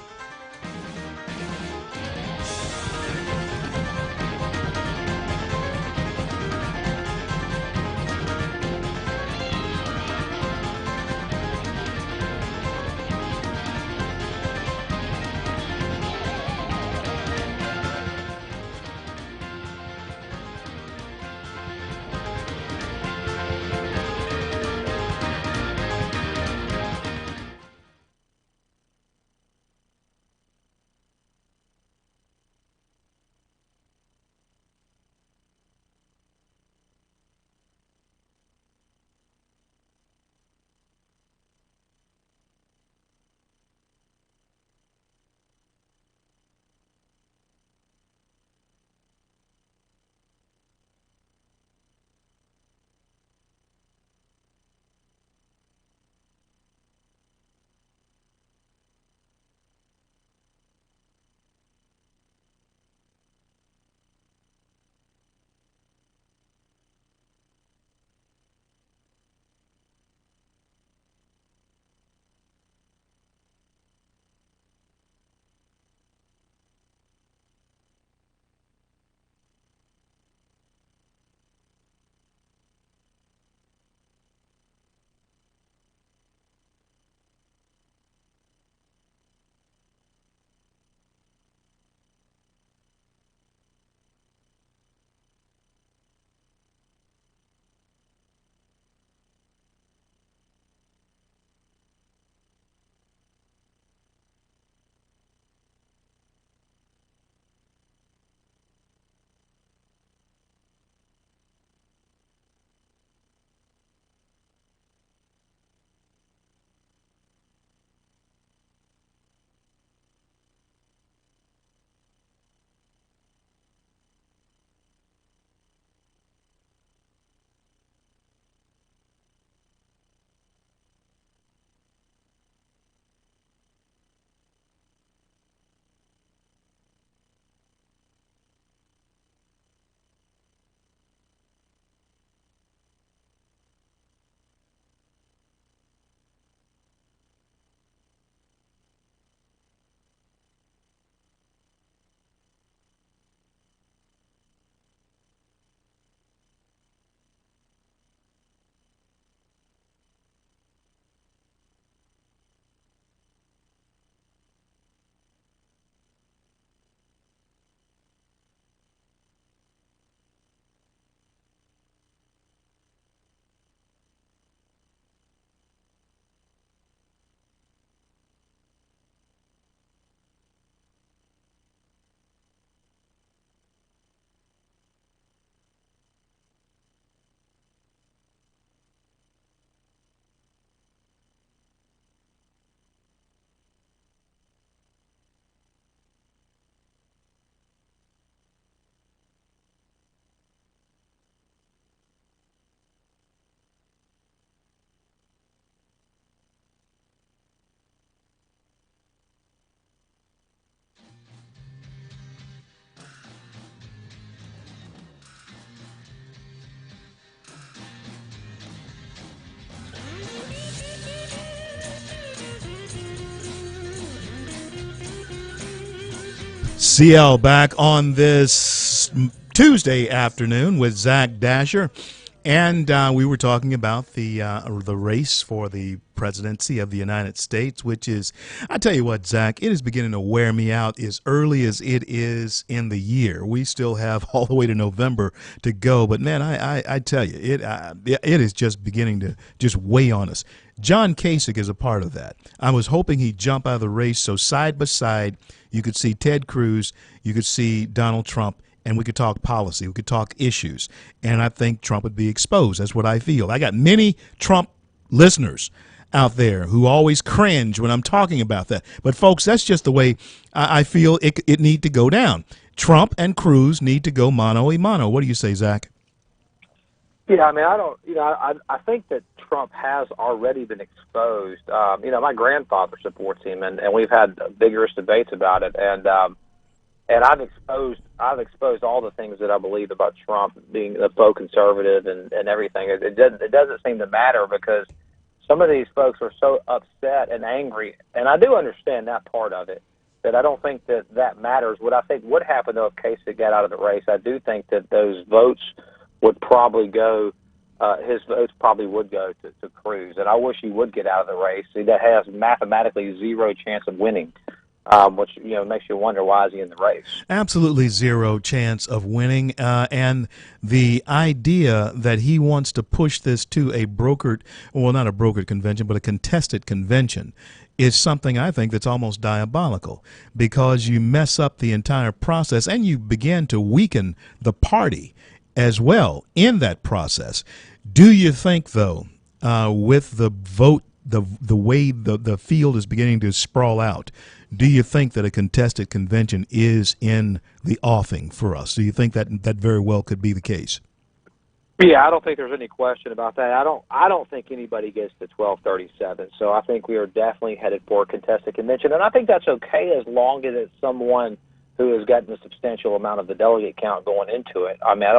CL back on this Tuesday afternoon with Zach Dasher, and we were talking about the race for the presidency of the United States, which is, I tell you what, Zach, it is beginning to wear me out as early as it is in the year. We still have all the way to November to go, but man, I tell you, it is just beginning to just weigh on us. John Kasich is a part of that. I was hoping he'd jump out of the race so side by side you could see Ted Cruz, you could see Donald Trump, and we could talk policy, we could talk issues, and I think Trump would be exposed. That's what I feel. I got many Trump listeners out there who always cringe when I'm talking about that. But folks, that's just the way I feel it need to go down. Trump and Cruz need to go mano a mano. What do you say, Zach? Yeah, I mean, I think that Trump has already been exposed. My grandfather supports him, and we've had vigorous debates about it. And I've exposed all the things that I believe about Trump being a faux conservative and everything. It doesn't seem to matter because some of these folks are so upset and angry, and I do understand that part of it, that I don't think that matters. What I think would happen, though, if Kasich got out of the race, I do think that those votes would probably go, his votes probably would go to Cruz, and I wish he would get out of the race. He has mathematically zero chance of winning, which makes you wonder, why is he in the race? Absolutely zero chance of winning, and the idea that he wants to push this to a brokered, well, not a brokered convention, but a contested convention, is something I think that's almost diabolical, because you mess up the entire process and you begin to weaken the party as well in that process. Do you think, though, with the vote, the way the field is beginning to sprawl out, do you think that a contested convention is in the offing for us? Do you think that very well could be the case? Yeah, I don't think there's any question about that. I don't think anybody gets to 1237. So I think we are definitely headed for a contested convention, and I think that's okay as long as it's someone who has gotten a substantial amount of the delegate count going into it. I mean,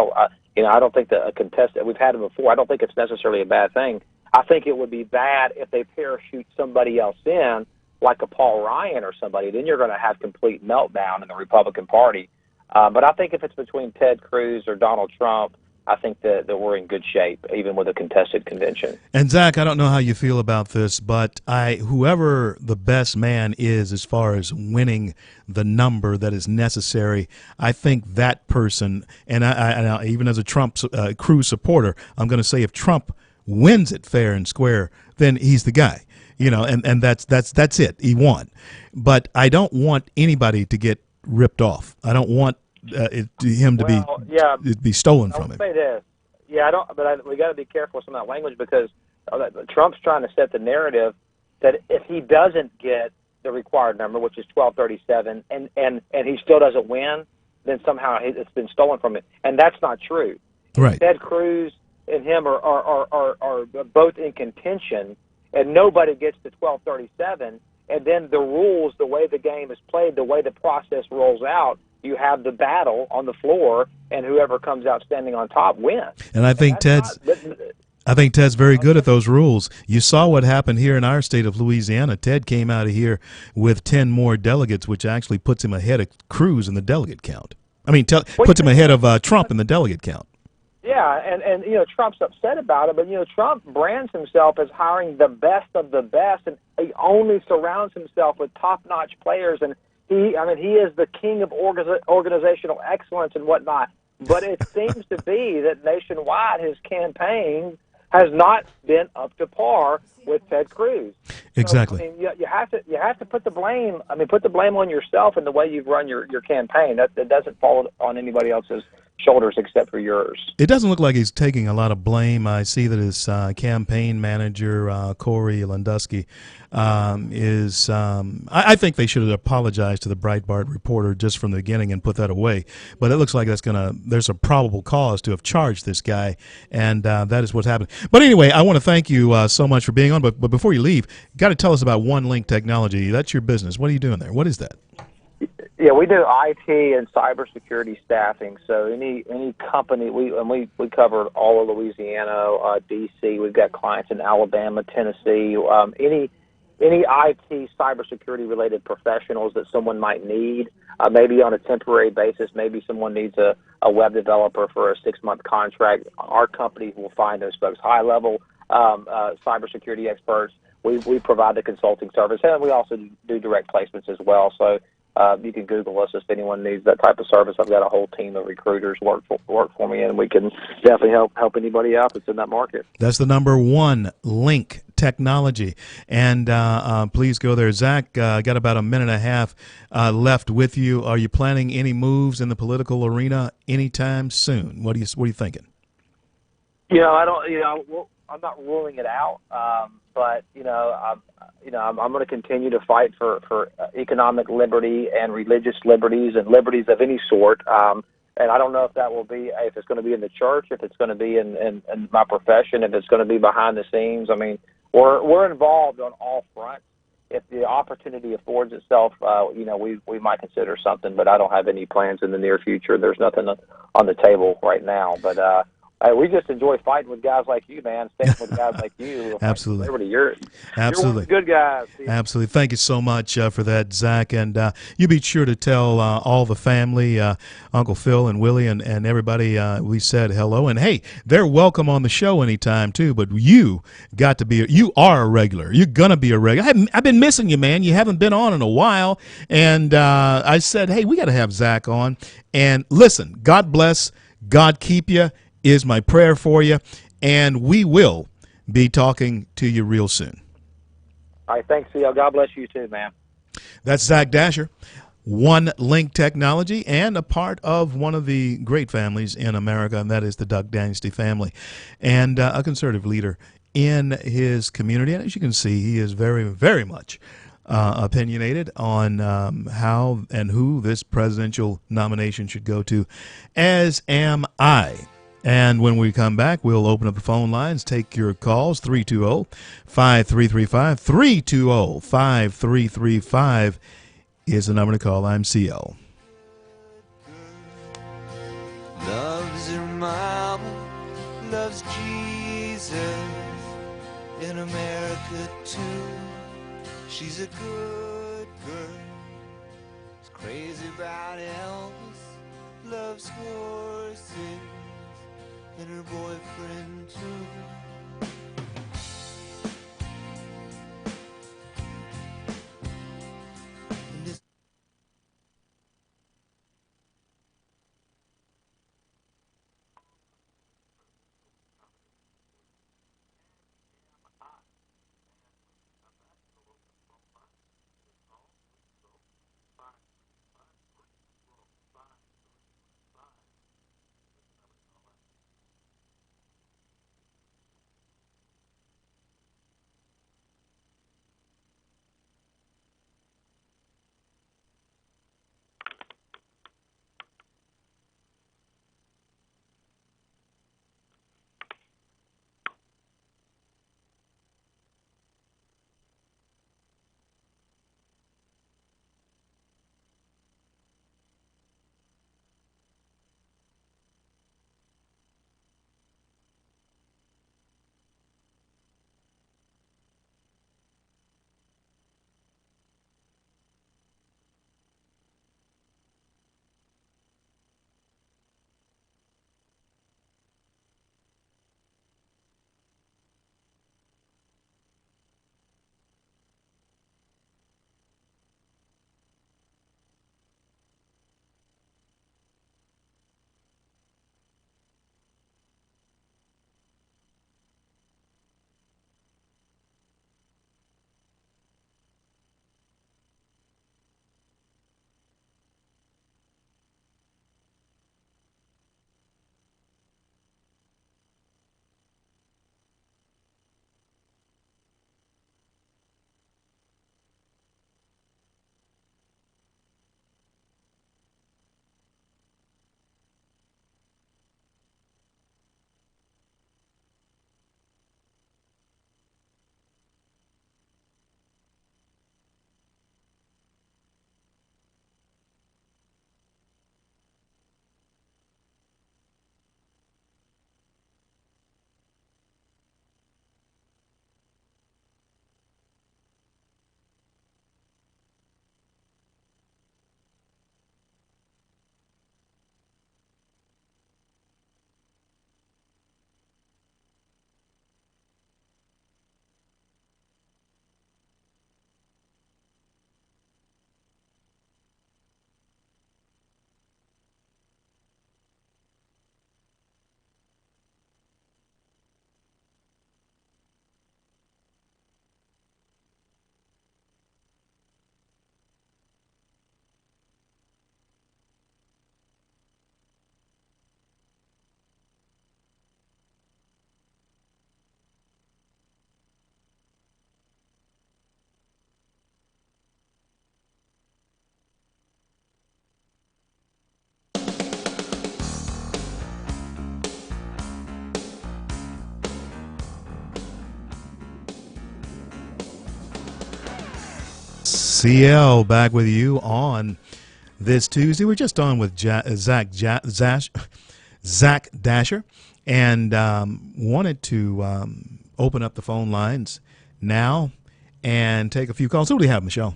I don't think that a contestant, we've had it before, I don't think it's necessarily a bad thing. I think it would be bad if they parachute somebody else in, like a Paul Ryan or somebody. Then you're going to have complete meltdown in the Republican Party. But I think if it's between Ted Cruz or Donald Trump, I think that we're in good shape, even with a contested convention. And Zach, I don't know how you feel about this, but whoever the best man is as far as winning the number that is necessary, I think that person, and I even as a Trump Cruz supporter, I'm going to say if Trump wins it fair and square, then he's the guy. And that's it. He won. But I don't want anybody to get ripped off. I don't want him to be stolen from him. I'll say this. Yeah, we got to be careful with some of that language, because Trump's trying to set the narrative that if he doesn't get the required number, which is 1237, and he still doesn't win, then somehow it's been stolen from him, and that's not true. Right. Ted Cruz and him are both in contention, and nobody gets to 1237. And then the rules, the way the game is played, the way the process rolls out, you have the battle on the floor, and whoever comes out standing on top wins. And I think Ted's very good at those rules. You saw what happened here in our state of Louisiana. Ted came out of here with 10 more delegates, which actually puts him ahead of Cruz in the delegate count. I mean, puts him ahead of Trump in the delegate count. Yeah, and Trump's upset about it, but Trump brands himself as hiring the best of the best, and he only surrounds himself with top-notch players, and he is the king of organizational excellence and whatnot. But it seems to be that nationwide his campaign has not been up to par with Ted Cruz. Exactly. So, you have to put the blame. Put the blame on yourself and the way you've run your campaign. That doesn't fall on anybody else's shoulders except for yours. It doesn't look like he's taking a lot of blame. I see that his campaign manager, Corey Landusky, is. I think they should have apologized to the Breitbart reporter just from the beginning and put that away. But it looks like there's a probable cause to have charged this guy, and that is what's happening. But anyway, I want to thank you so much for being on. But before you leave, you got to tell us about One Link Technology. That's your business. What are you doing there? What is that? Yeah, we do IT and cybersecurity staffing. So any company, we cover all of Louisiana, D.C. We've got clients in Alabama, Tennessee. any IT cybersecurity related professionals that someone might need, maybe on a temporary basis. Maybe someone needs a web developer for a 6-month contract. Our company will find those folks. High level cybersecurity experts. We provide the consulting service, and we also do direct placements as well. So you can Google us if anyone needs that type of service. I've got a whole team of recruiters work for me, and we can definitely help anybody out that's in that market. That's the number one, Link Technology. And please go there. Zach, got about a minute and a half left with you. Are you planning any moves in the political arena anytime soon? What are you thinking? I don't. I'm not ruling it out, but I'm going to continue to fight for economic liberty and religious liberties and liberties of any sort. And I don't know if it's going to be in the church, if it's going to be in my profession, if it's going to be behind the scenes. I mean, we're involved on all fronts. If the opportunity affords itself, we might consider something, but I don't have any plans in the near future. There's nothing on the table right now, but we just enjoy fighting with guys like you, man. Staying with guys like you. Absolutely. Liberty. You're one of the good guys. Steve. Absolutely. Thank you so much for that, Zach. And you be sure to tell all the family, Uncle Phil and Willie and everybody we said hello. And, hey, they're welcome on the show anytime, too. But you are a regular. You're going to be a regular. I've been missing you, man. You haven't been on in a while. And I said, hey, we got to have Zach on. And listen, God bless. God keep you is my prayer for you, and we will be talking to you real soon. All right, thanks, CL. God bless you too, man. That's Zach Dasher, One Link Technology, and a part of one of the great families in America, and that is the Duck Dynasty family, and a conservative leader in his community. And as you can see, he is very, very much opinionated on how and who this presidential nomination should go to, as am I. And when we come back, we'll open up the phone lines, take your calls, 320-5335, 320-5335 is the number to call. I'm CL. Loves her mama, loves Jesus, in America too. She's a good girl, she's crazy about Elvis, loves horses, and her boyfriend too. CL back with you on this Tuesday. We're just on with Zach Dasher, and wanted to open up the phone lines now and take a few calls. Who do we have, Michelle?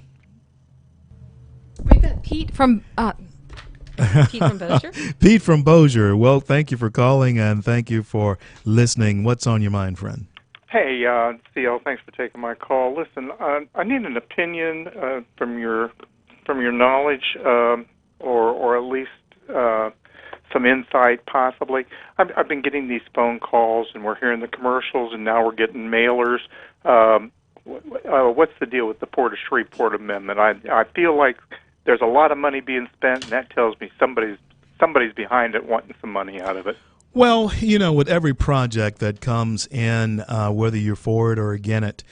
We've got Pete from Bossier. Pete from Bossier. Well, thank you for calling and thank you for listening. What's on your mind, friend? Hey, CL, thanks for taking my call. Listen, I need an opinion from your knowledge, or at least some insight, possibly. I've been getting these phone calls, and we're hearing the commercials, and now we're getting mailers. What's the deal with the Port of Shreveport Amendment? I feel like there's a lot of money being spent, and that tells me somebody's behind it, wanting some money out of it. Well, you know, with every project that comes in, whether you're for it or against it,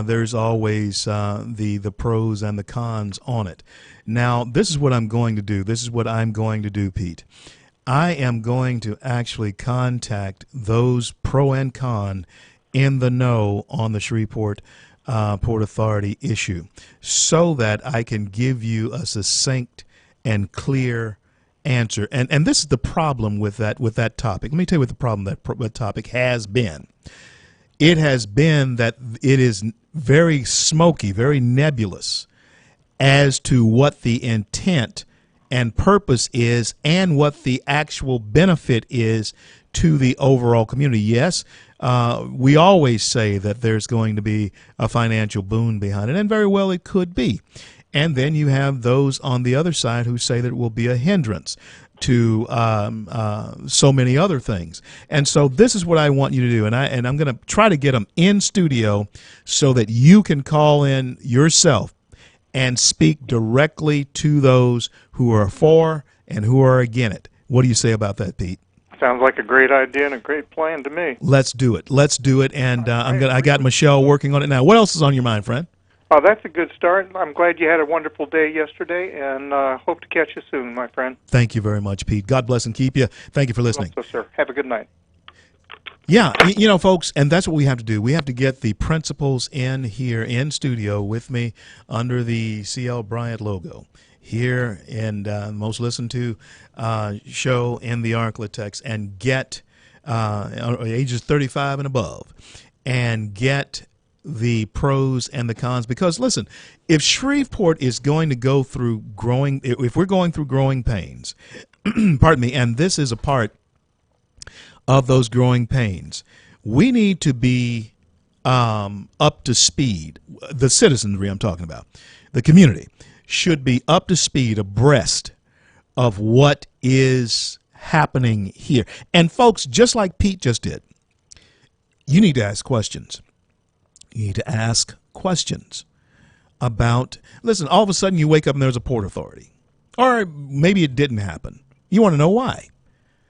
there's always the pros and the cons on it. Now, this is what I'm going to do. This is what I'm going to do, Pete. I am going to actually contact those pro and con in the know on the Shreveport Port Authority issue so that I can give you a succinct and clear answer. And this is the problem with that topic. Let me tell you what the problem that topic has been. It has been that it is very smoky, very nebulous as to what the intent and purpose is and what the actual benefit is to the overall community. Yes, we always say that there's going to be a financial boon behind it, and very well it could be. And then you have those on the other side who say that it will be a hindrance to so many other things. And so this is what I want you to do, and I'm going to try to get them in studio so that you can call in yourself and speak directly to those who are for and who are against it. What do you say about that, Pete? Sounds like a great idea and a great plan to me. Let's do it. And I got Michelle working on it now. What else is on your mind, friend? Oh, that's a good start. I'm glad you had a wonderful day yesterday, and hope to catch you soon, my friend. Thank you very much, Pete. God bless and keep you. Thank you for listening. Also, sir. Have a good night. Yeah, you know, folks, and that's what we have to do. We have to get the principals in here in studio with me under the CL Bryant logo here in most listened to show in the Arklatex, and get ages 35 and above, and get the pros and the cons. Because listen, if Shreveport is going to go through if we're going through growing pains, pardon me, and this is a part of those growing pains, we need to be up to speed. The citizenry I'm talking about, the community, should be up to speed, abreast of what is happening here. And folks, just like Pete just did, you need to ask questions. You need to ask questions about, listen, all of a sudden you wake up and there's a Port Authority. Or maybe it didn't happen. You want to know why.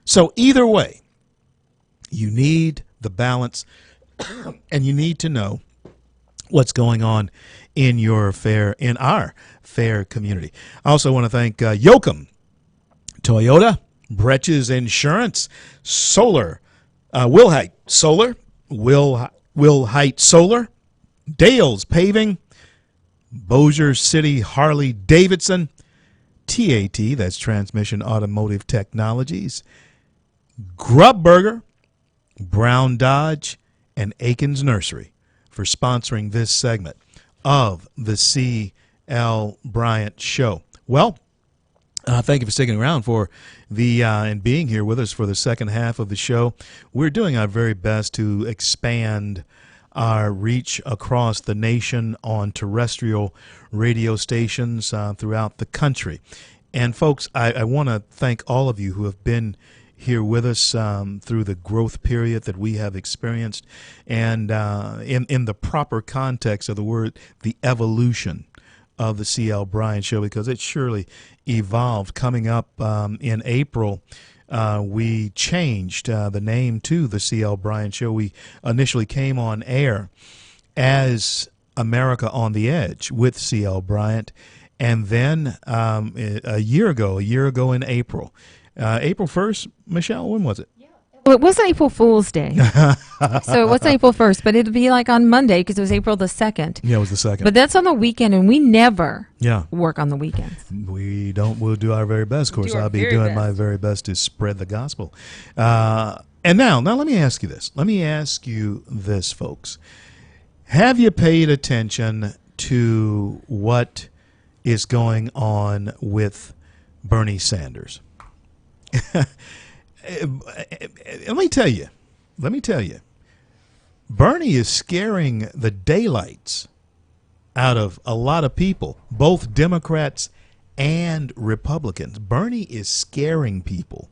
So either way, you need the balance, and you need to know what's going on in our fair community. I also want to thank Yoakum, Toyota, Breches Insurance, Solar, Will Height Solar, Will Height Solar, Dale's Paving, Bossier City Harley Davidson, TAT, that's Transmission Automotive Technologies, Grub Burger, Brown Dodge, and Aikens Nursery for sponsoring this segment of the C.L. Bryant Show. Well, thank you for sticking around for and being here with us for the second half of the show. We're doing our very best to expand our reach across the nation on terrestrial radio stations throughout the country. And folks, I want to thank all of you who have been here with us through the growth period that we have experienced, and in the proper context of the word, the evolution of the C.L. Bryant Show, because it surely evolved. Coming up in April, we changed the name to the C.L. Bryant Show. We initially came on air as America on the Edge with C.L. Bryant, and then a year ago in April, April 1st, Michelle, when was it? Yeah, Well, it wasn't April Fool's Day. So it wasn't April 1st, but it'll be like on Monday because it was April the 2nd. Yeah, it was the 2nd. But that's on the weekend, and we never Yeah. work on the weekends. We don't. We'll do our very best. Of course, Do our I'll be very doing my best. very best to spread the gospel. And now let me ask you this. Let me ask you this, folks. Have you paid attention to what is going on with Bernie Sanders? Let me tell you. Bernie is scaring the daylights out of a lot of people, both Democrats and Republicans. Bernie is scaring people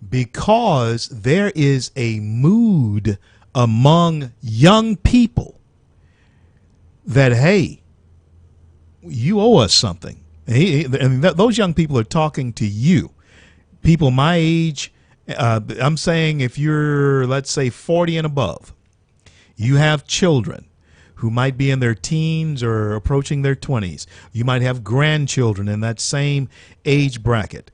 because there is a mood among young people that, hey, you owe us something. Those young people are talking to you. People my age, I'm saying if you're, let's say, 40 and above, you have children who might be in their teens or approaching their 20s. You might have grandchildren in that same age bracket.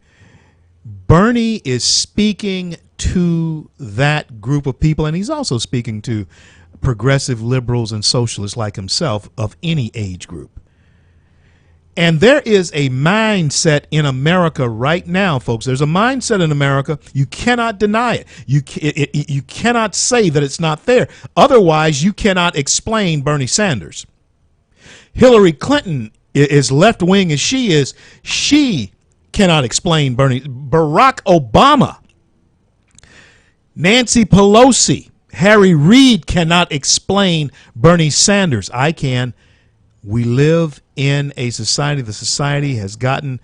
Bernie is speaking to that group of people, and he's also speaking to progressive liberals and socialists like himself of any age group. And there is a mindset in America right now, folks. There's a mindset in America. You cannot deny it. You cannot say that it's not there. Otherwise, you cannot explain Bernie Sanders. Hillary Clinton, as left wing as she is, she cannot explain Bernie. Barack Obama, Nancy Pelosi, Harry Reid cannot explain Bernie Sanders. I can. We live in a society. The society has gotten,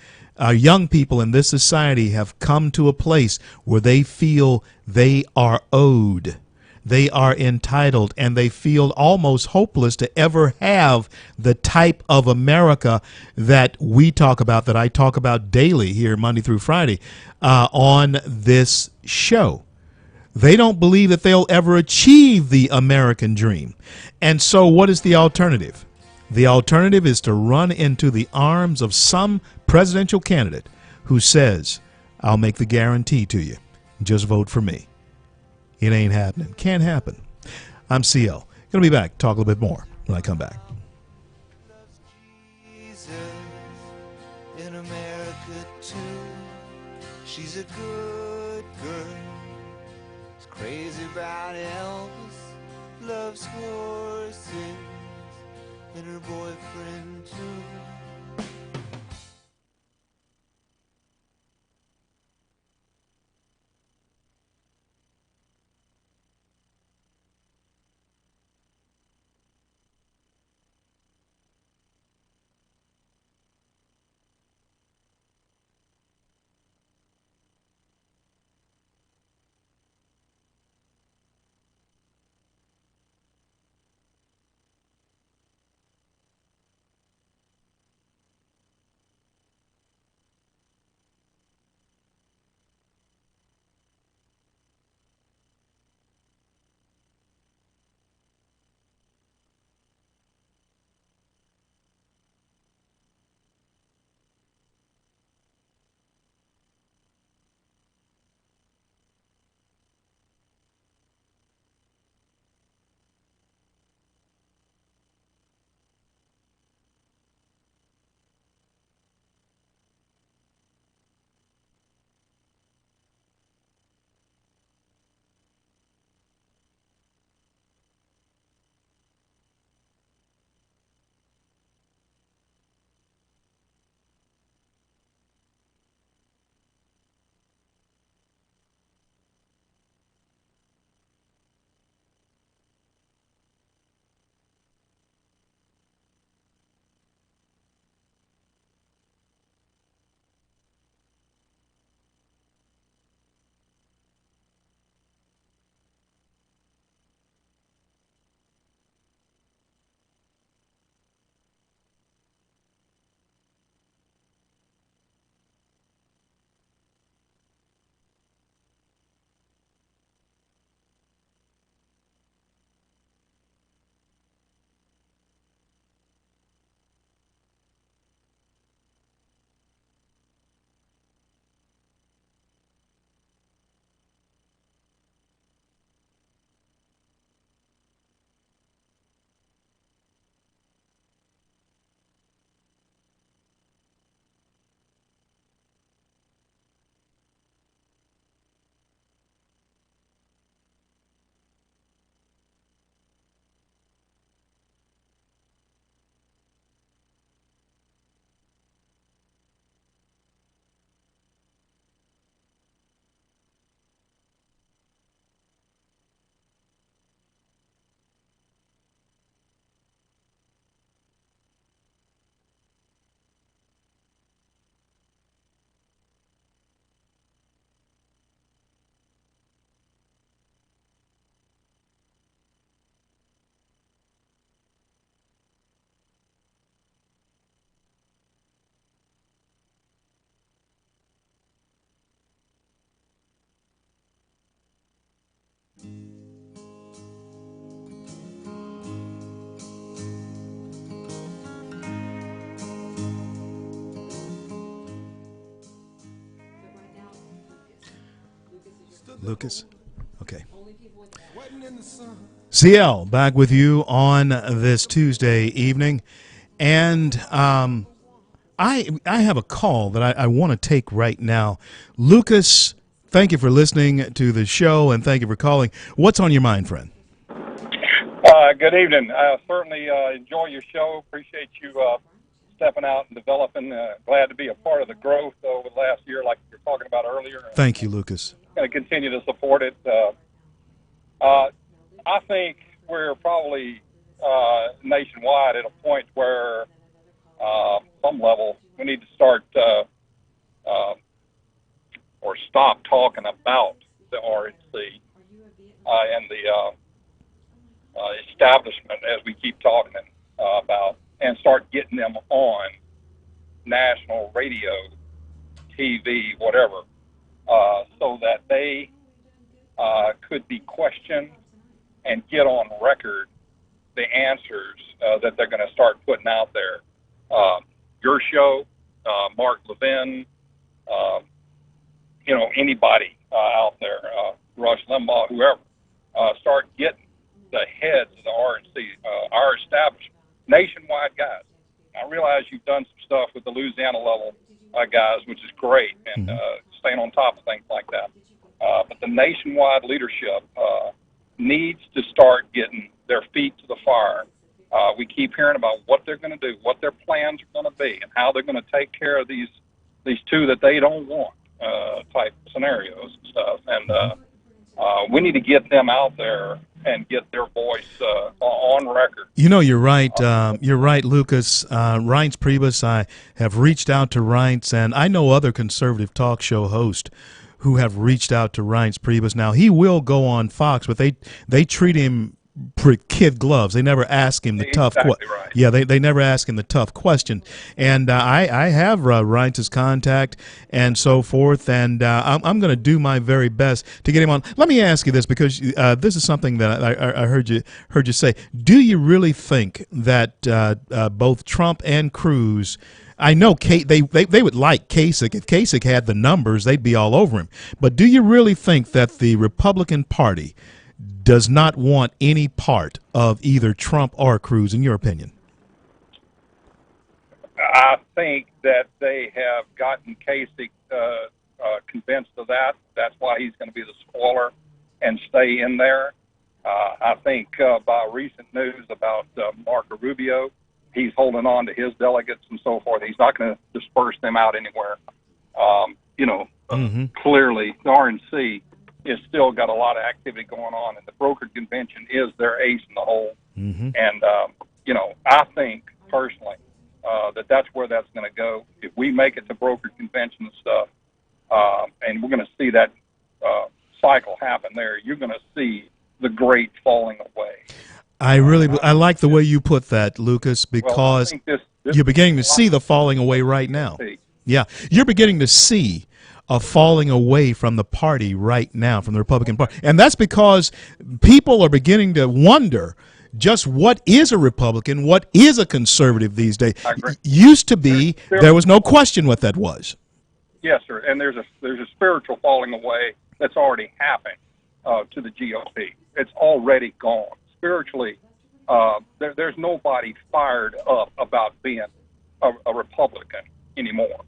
young people in this society have come to a place where they feel they are owed. They are entitled, and they feel almost hopeless to ever have the type of America that we talk about, that I talk about daily here Monday through Friday on this show. They don't believe that they'll ever achieve the American dream. And so what is the alternative? The alternative is to run into the arms of some presidential candidate who says, I'll make the guarantee to you. Just vote for me. It ain't happening. Can't happen. I'm CL. Going to be back. Talk a little bit more when I come back. Jesus in America too. She's a good girl. She's crazy about Elvis. Loves horses and her boyfriend too. Lucas? Okay. CL, back with you on this Tuesday evening. And I have a call that I want to take right now. Lucas, thank you for listening to the show, and thank you for calling. What's on your mind, friend? Good evening. I certainly enjoy your show. Appreciate you stepping out and developing. Glad to be a part of the growth over the last year, like you were talking about earlier. Thank you, Lucas. Going to continue to support it. I think we're probably nationwide at a point where some level we need to start or stop talking about the RNC and the establishment, as we keep talking about, and start getting them on national radio, TV, whatever, so that they could be questioned and get on record the answers that they're going to start putting out there. Your show, Mark Levin, anybody out there, Rush Limbaugh, whoever, start getting the heads of the RNC, our establishment, nationwide guys. I realize you've done some stuff with the Louisiana level guys, which is great, and staying on top of things like that. But the nationwide leadership needs to start getting their feet to the fire. We keep hearing about what they're going to do, what their plans are going to be, and how they're going to take care of these two that they don't want type scenarios and stuff. And we need to get them out there and get their voice on record. You're right. You're right, Lucas. Reince Priebus, I have reached out to Reince, and I know other conservative talk show hosts who have reached out to Reince Priebus. Now, he will go on Fox, but they treat him kid gloves. They never ask him the tough question. Right. Yeah, they never ask him the tough question. And I have Reince's contact and so forth, and I'm going to do my very best to get him on. Let me ask you this, because this is something that I heard you say. Do you really think that both Trump and Cruz, I know they would like Kasich. If Kasich had the numbers, they'd be all over him. But do you really think that the Republican Party does not want any part of either Trump or Cruz, in your opinion? I think that they have gotten Kasich convinced of that. That's why he's going to be the spoiler and stay in there. I think by recent news about Marco Rubio, he's holding on to his delegates and so forth. He's not going to disperse them out anywhere. Clearly, the RNC is still got a lot of activity going on, and the brokered convention is their ace in the hole. And, I think personally that's where that's going to go. If we make it to brokered convention and stuff, and we're going to see that cycle happen there, you're going to see the great falling away. I like the way you put that, Lucas, because you're beginning to see the falling away right now. Yeah, you're beginning to see a falling away from the party right now, from the Republican Party. And that's because people are beginning to wonder just what is a Republican, what is a conservative these days. Used to be, there was no question what that was. Yes, sir, and there's a spiritual falling away that's already happened to the GOP. It's already gone. Spiritually, there's nobody fired up about being a Republican anymore.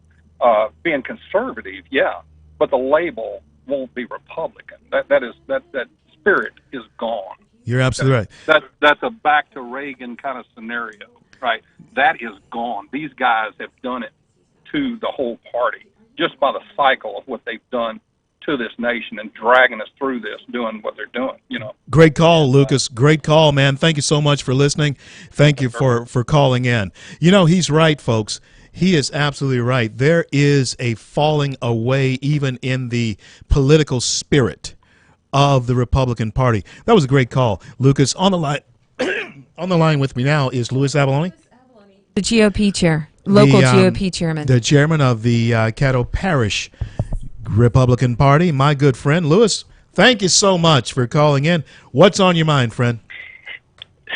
Being conservative, yeah, but the label won't be Republican. That spirit is gone. You're absolutely right. That's a back to Reagan kind of scenario, right? That is gone. These guys have done it to the whole party just by the cycle of what they've done to this nation and dragging us through this, doing what they're doing. Great call, Lucas. Great call, man. Thank you so much for listening. Thank you for calling in. He's right, folks. He is absolutely right. There is a falling away even in the political spirit of the Republican Party. That was a great call, Lucas. On the line with me now is Louis Abalone, the GOP chair, local GOP chairman, the chairman of the Caddo Parish Republican Party. My good friend, Louis, thank you so much for calling in. What's on your mind, friend?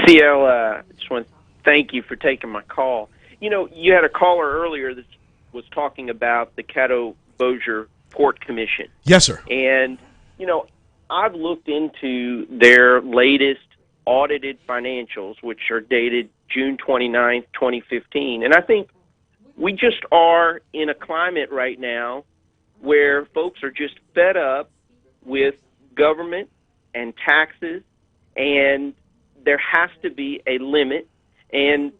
CL, just want to thank you for taking my call. You had a caller earlier that was talking about the Caddo Bossier Port Commission. Yes, sir. And you know, I've looked into their latest audited financials, which are dated June 29th, 2015, and I think we just are in a climate right now where folks are just fed up with government and taxes, and there has to be a limit. And,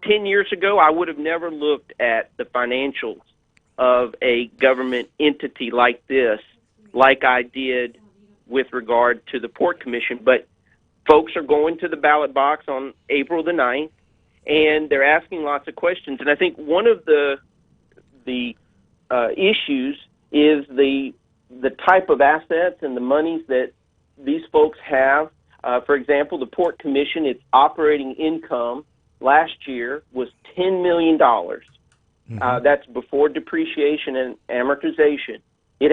10 years ago, I would have never looked at the financials of a government entity like this, like I did with regard to the Port Commission. But folks are going to the ballot box on April the 9th, and they're asking lots of questions. And I think one of the issues is the type of assets and the monies that these folks have. For example, the Port Commission, its operating income last year was $10 million. That's before depreciation and amortization. It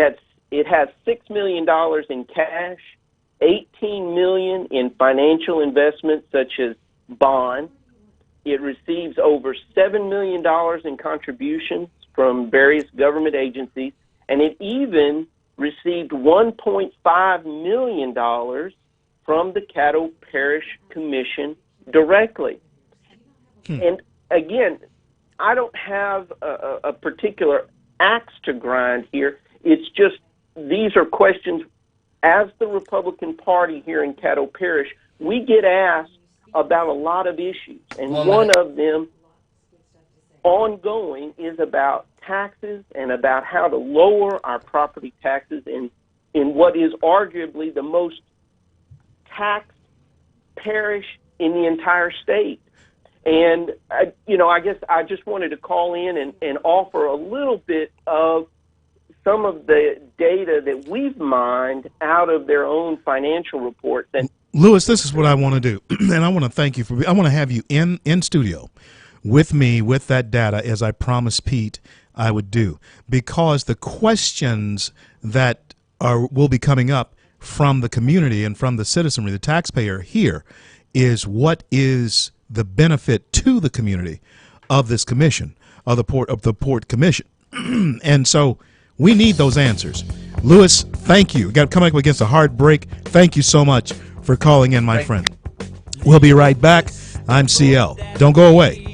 has $6 million in cash, $18 million in financial investments such as bonds. It receives over $7 million in contributions from various government agencies, and it even received $1.5 million from the Caddo Parish Commission directly. And again, I don't have a particular axe to grind here. It's just these are questions. As the Republican Party here in Caddo Parish, we get asked about a lot of issues, and one of them ongoing is about taxes and about how to lower our property taxes in what is arguably the most taxed parish in the entire state. And, I guess I just wanted to call in and offer a little bit of some of the data that we've mined out of their own financial reports. And Louis, this is what I want to do, and I want to thank you I want to have you in studio with me with that data, as I promised Pete I would do, because the questions that will be coming up from the community and from the citizenry, the taxpayer here, is what is the benefit to the community of this commission, of the Port Commission. And so we need those answers. Louis, thank you. Got coming up against a hard break. Thank you so much for calling in, my friend. We'll be right back. I'm CL. Don't go away.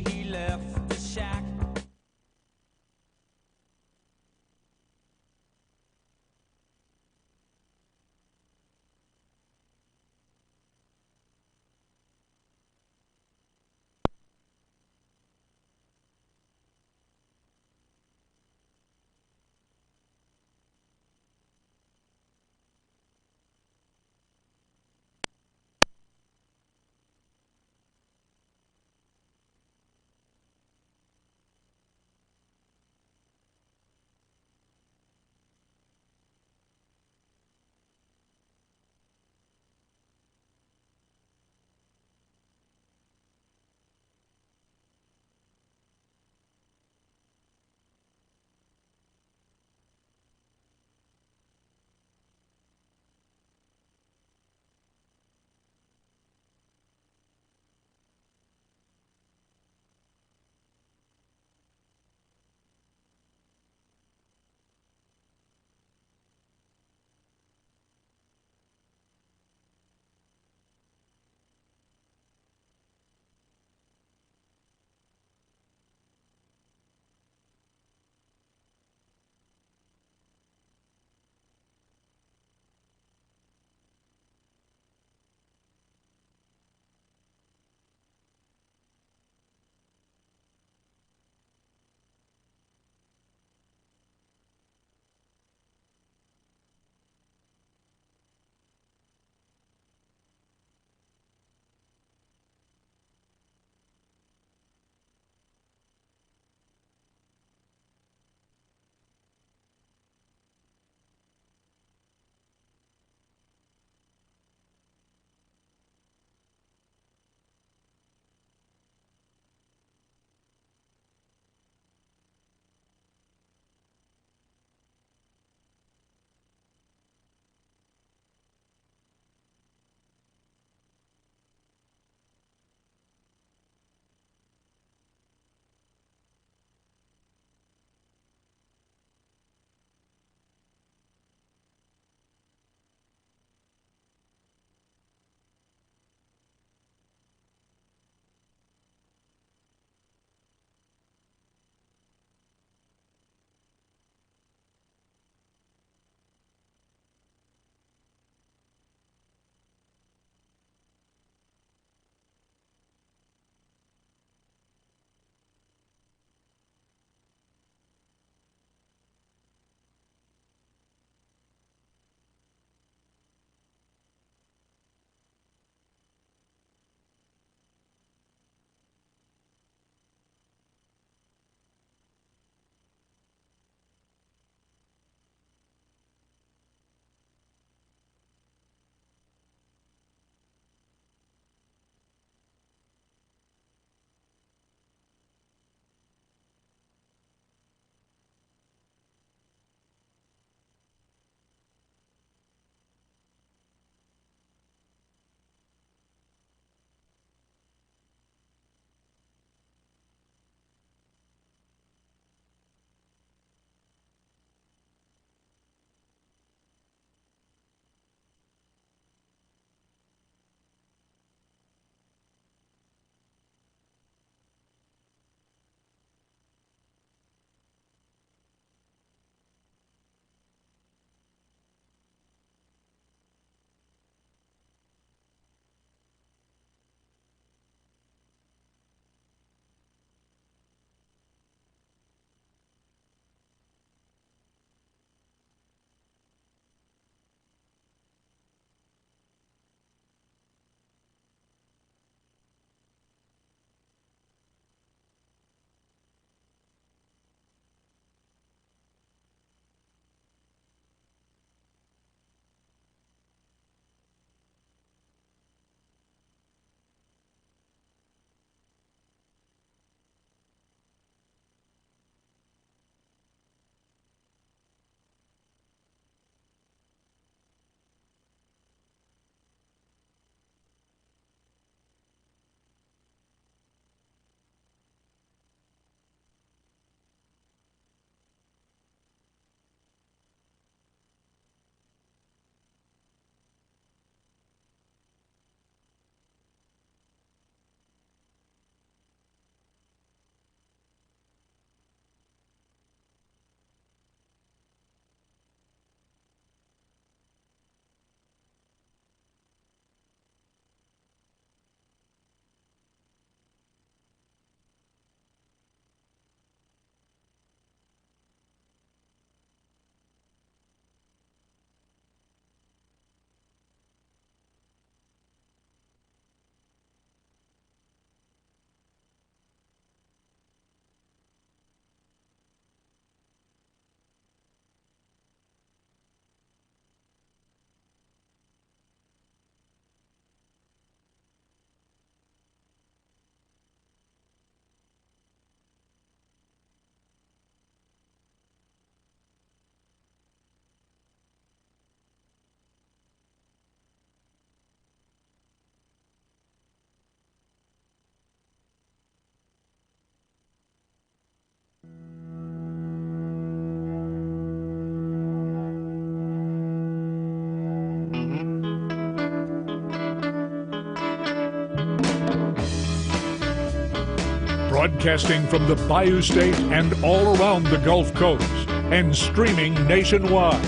Broadcasting from the Bayou State and all around the Gulf Coast and streaming nationwide.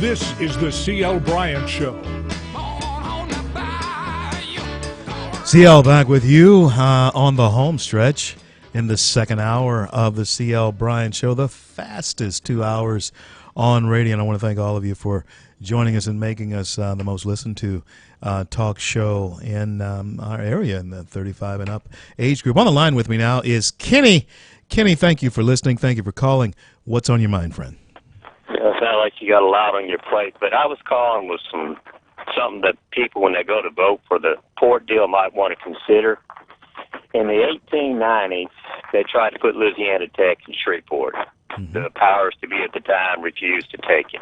This is the C.L. Bryant Show. CL back with you on the home stretch in the second hour of the C.L. Bryant Show, the fastest 2 hours on radio. And I want to thank all of you for joining us and making us the most listened to talk show in our area in the 35 and up age group. On the line with me now is Kenny. Kenny, thank you for listening. Thank you for calling. What's on your mind, friend? It sounds like you got a lot on your plate, but I was calling with something that people, when they go to vote for the port deal, might want to consider. In the 1890s, they tried to put Louisiana Tech in Shreveport. The powers to be at the time refused to take it.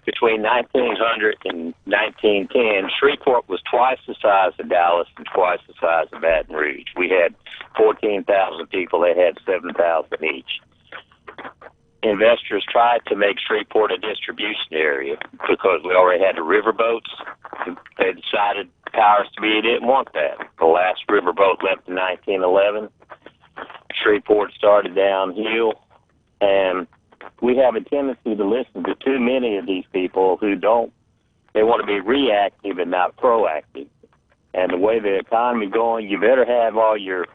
Between 1900 and 1910, Shreveport was twice the size of Dallas and twice the size of Baton Rouge. We had 14,000 people. They had 7,000 each. Investors tried to make Shreveport a distribution area because we already had the riverboats. They decided powers to be didn't want that. The last riverboat left in 1911. Shreveport started downhill, and we have a tendency to listen to too many of these people who they want to be reactive and not proactive. And the way the economy going, you better have all your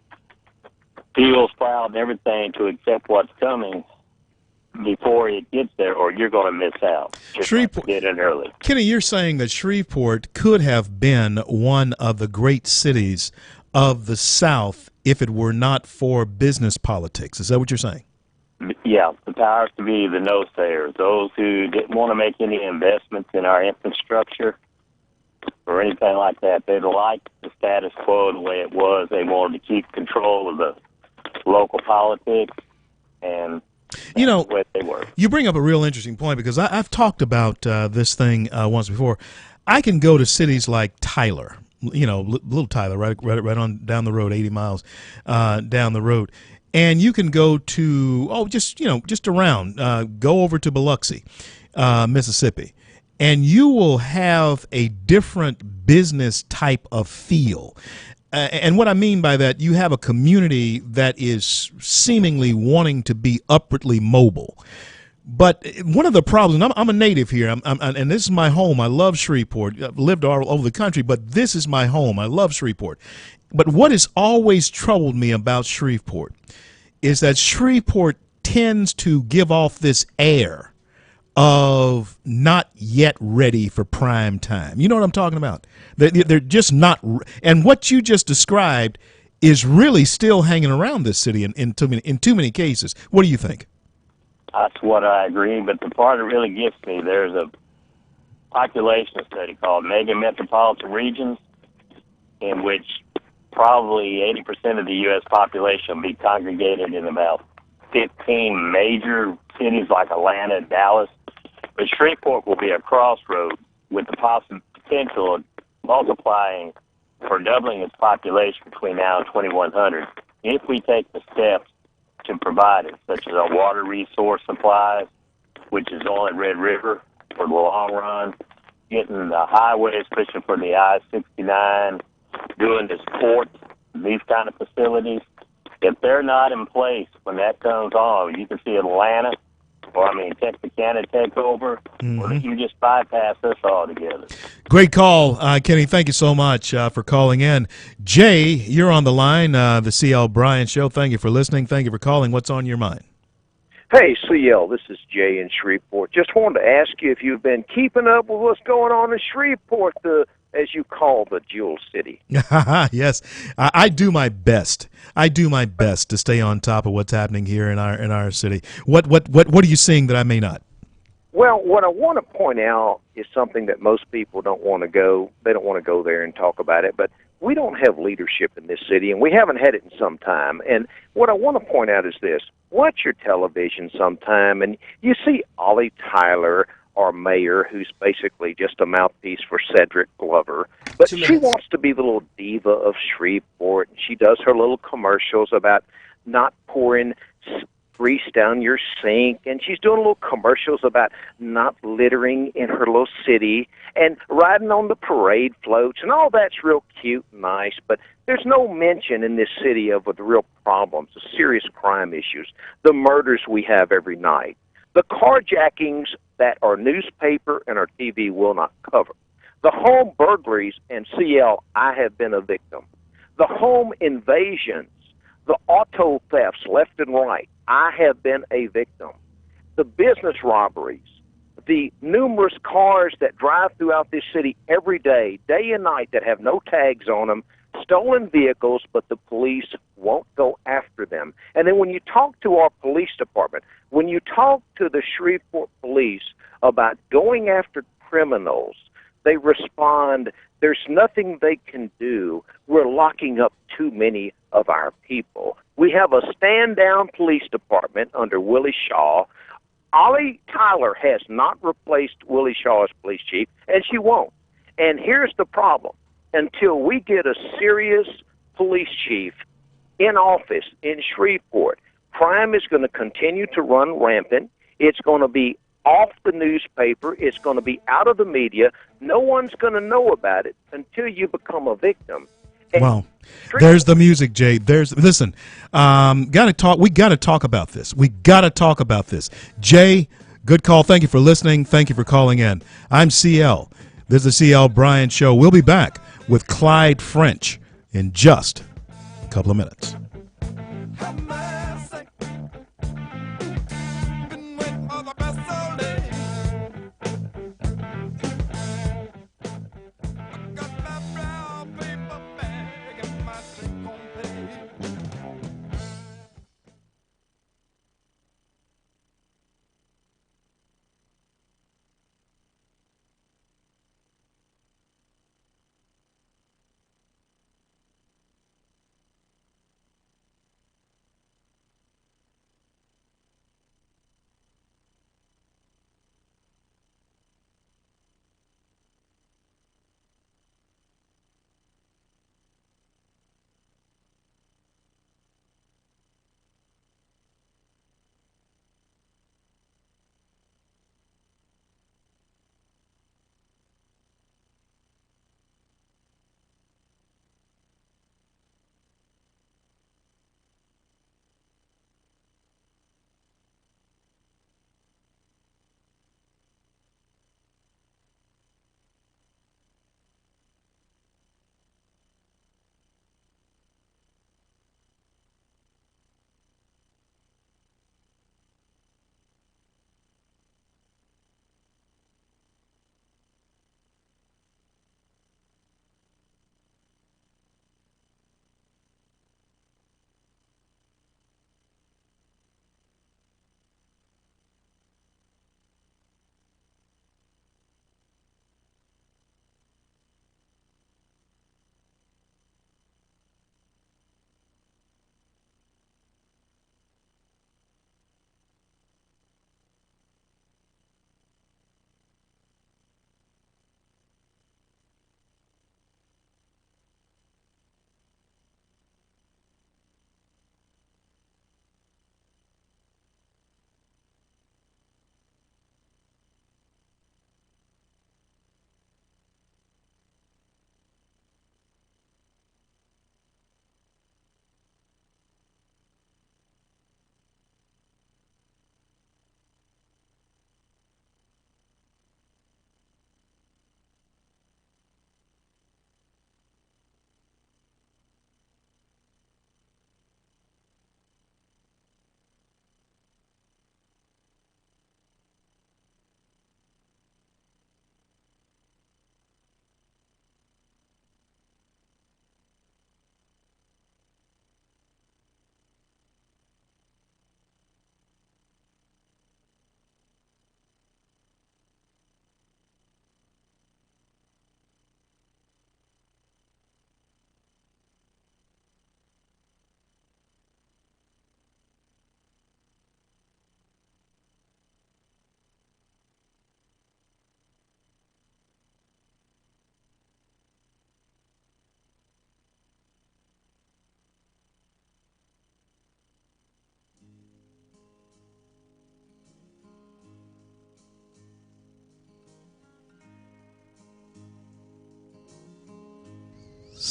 fields plowed and everything to accept what's coming before it gets there, or you're going to miss out. Shreveport get in early. Kenny, you're saying that Shreveport could have been one of the great cities of the South if it were not for business politics. Is that what you're saying? Yeah, the powers to be, the no-sayers, those who didn't want to make any investments in our infrastructure or anything like that. They liked the status quo the way it was. They wanted to keep control of the local politics, and you know, they were. You bring up a real interesting point, because I've talked about this thing once before. I can go to cities like Tyler, little Tyler, right on down the road, 80 miles down the road, and you can go to just around, go over to Biloxi, Mississippi, and you will have a different business type of feel. And what I mean by that, you have a community that is seemingly wanting to be upwardly mobile. But one of the problems, and I'm a native here, and this is my home. I love Shreveport. I've lived all over the country, but this is my home. I love Shreveport. But what has always troubled me about Shreveport is that Shreveport tends to give off this air of not yet ready for prime time. You know what I'm talking about? They're just not. And what you just described is really still hanging around this city in too many cases. What do you think? That's what I agree. But the part that really gets me, there's a population study called Mega Metropolitan Regions, in which probably 80% of the U.S. population will be congregated in about 15 major cities like Atlanta, Dallas. But Shreveport will be a crossroad with the potential of multiplying or doubling its population between now and 2100 if we take the steps to provide it, such as our water resource supplies, which is on Red River for the long run, getting the highways, pushing for the I-69, doing this port, these kind of facilities. If they're not in place when that comes on, you can see Atlanta, Texarkana take over, or you just bypass us altogether. Great call, Kenny. Thank you so much for calling in. Jay, you're on the line, the C.L. Bryant Show. Thank you for listening. Thank you for calling. What's on your mind? Hey, CL, this is Jay in Shreveport. Just wanted to ask you if you've been keeping up with what's going on in Shreveport, as you call the Jewel City. Yes, I do my best. I do my best to stay on top of what's happening here in our city. What are you seeing that I may not? Well, what I want to point out is something that most people don't want to go. They don't want to go there and talk about it, but we don't have leadership in this city, and we haven't had it in some time. And what I want to point out is this. Watch your television sometime, and you see Ollie Tyler, our mayor, who's basically just a mouthpiece for Cedric Glover. But she wants to be the little diva of Shreveport, and she does her little commercials about not pouring grease down your sink, and she's doing little commercials about not littering in her little city and riding on the parade floats, and all that's real cute and nice, but there's no mention in this city of the real problems, the serious crime issues, the murders we have every night, the carjackings that our newspaper and our TV will not cover, the home burglaries, and CL, I have been a victim, the home invasions, the auto thefts left and right, I have been a victim, the business robberies, the numerous cars that drive throughout this city every day and night, that have no tags on them, stolen vehicles, but the police won't go after them. And then when you talk to our police department, when you talk to the Shreveport police about going after criminals, they respond, there's nothing they can do. We're locking up too many of our people. We have a stand-down police department under Willie Shaw. Ollie Tyler has not replaced Willie Shaw as police chief, and she won't. And here's the problem. Until we get a serious police chief in office in Shreveport, crime is going to continue to run rampant. It's going to be off the newspaper. It's going to be out of the media. No one's going to know about it until you become a victim. And wow. There's the music, Jay. Listen, gotta talk. We got to talk about this. We got to talk about this. Jay, good call. Thank you for listening. Thank you for calling in. I'm CL. This is the CL Bryant Show. We'll be back with Clyde French in just a couple of minutes.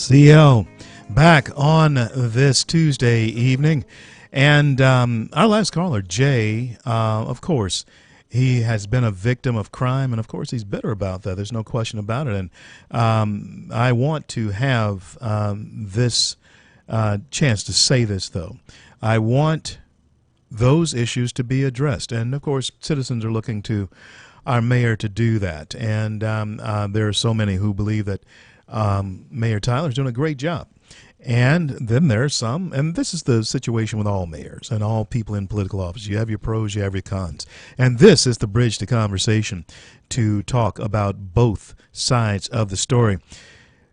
CL back on this Tuesday evening. And our last caller, Jay, of course, he has been a victim of crime, and of course he's bitter about that. There's no question about it. And I want to have this chance to say this, though. I want those issues to be addressed. And, of course, citizens are looking to our mayor to do that. And there are so many who believe that Mayor Tyler's doing a great job. And then there's some, and this is the situation with all mayors and all people in political office. You have your pros, you have your cons. And this is the bridge to conversation to talk about both sides of the story.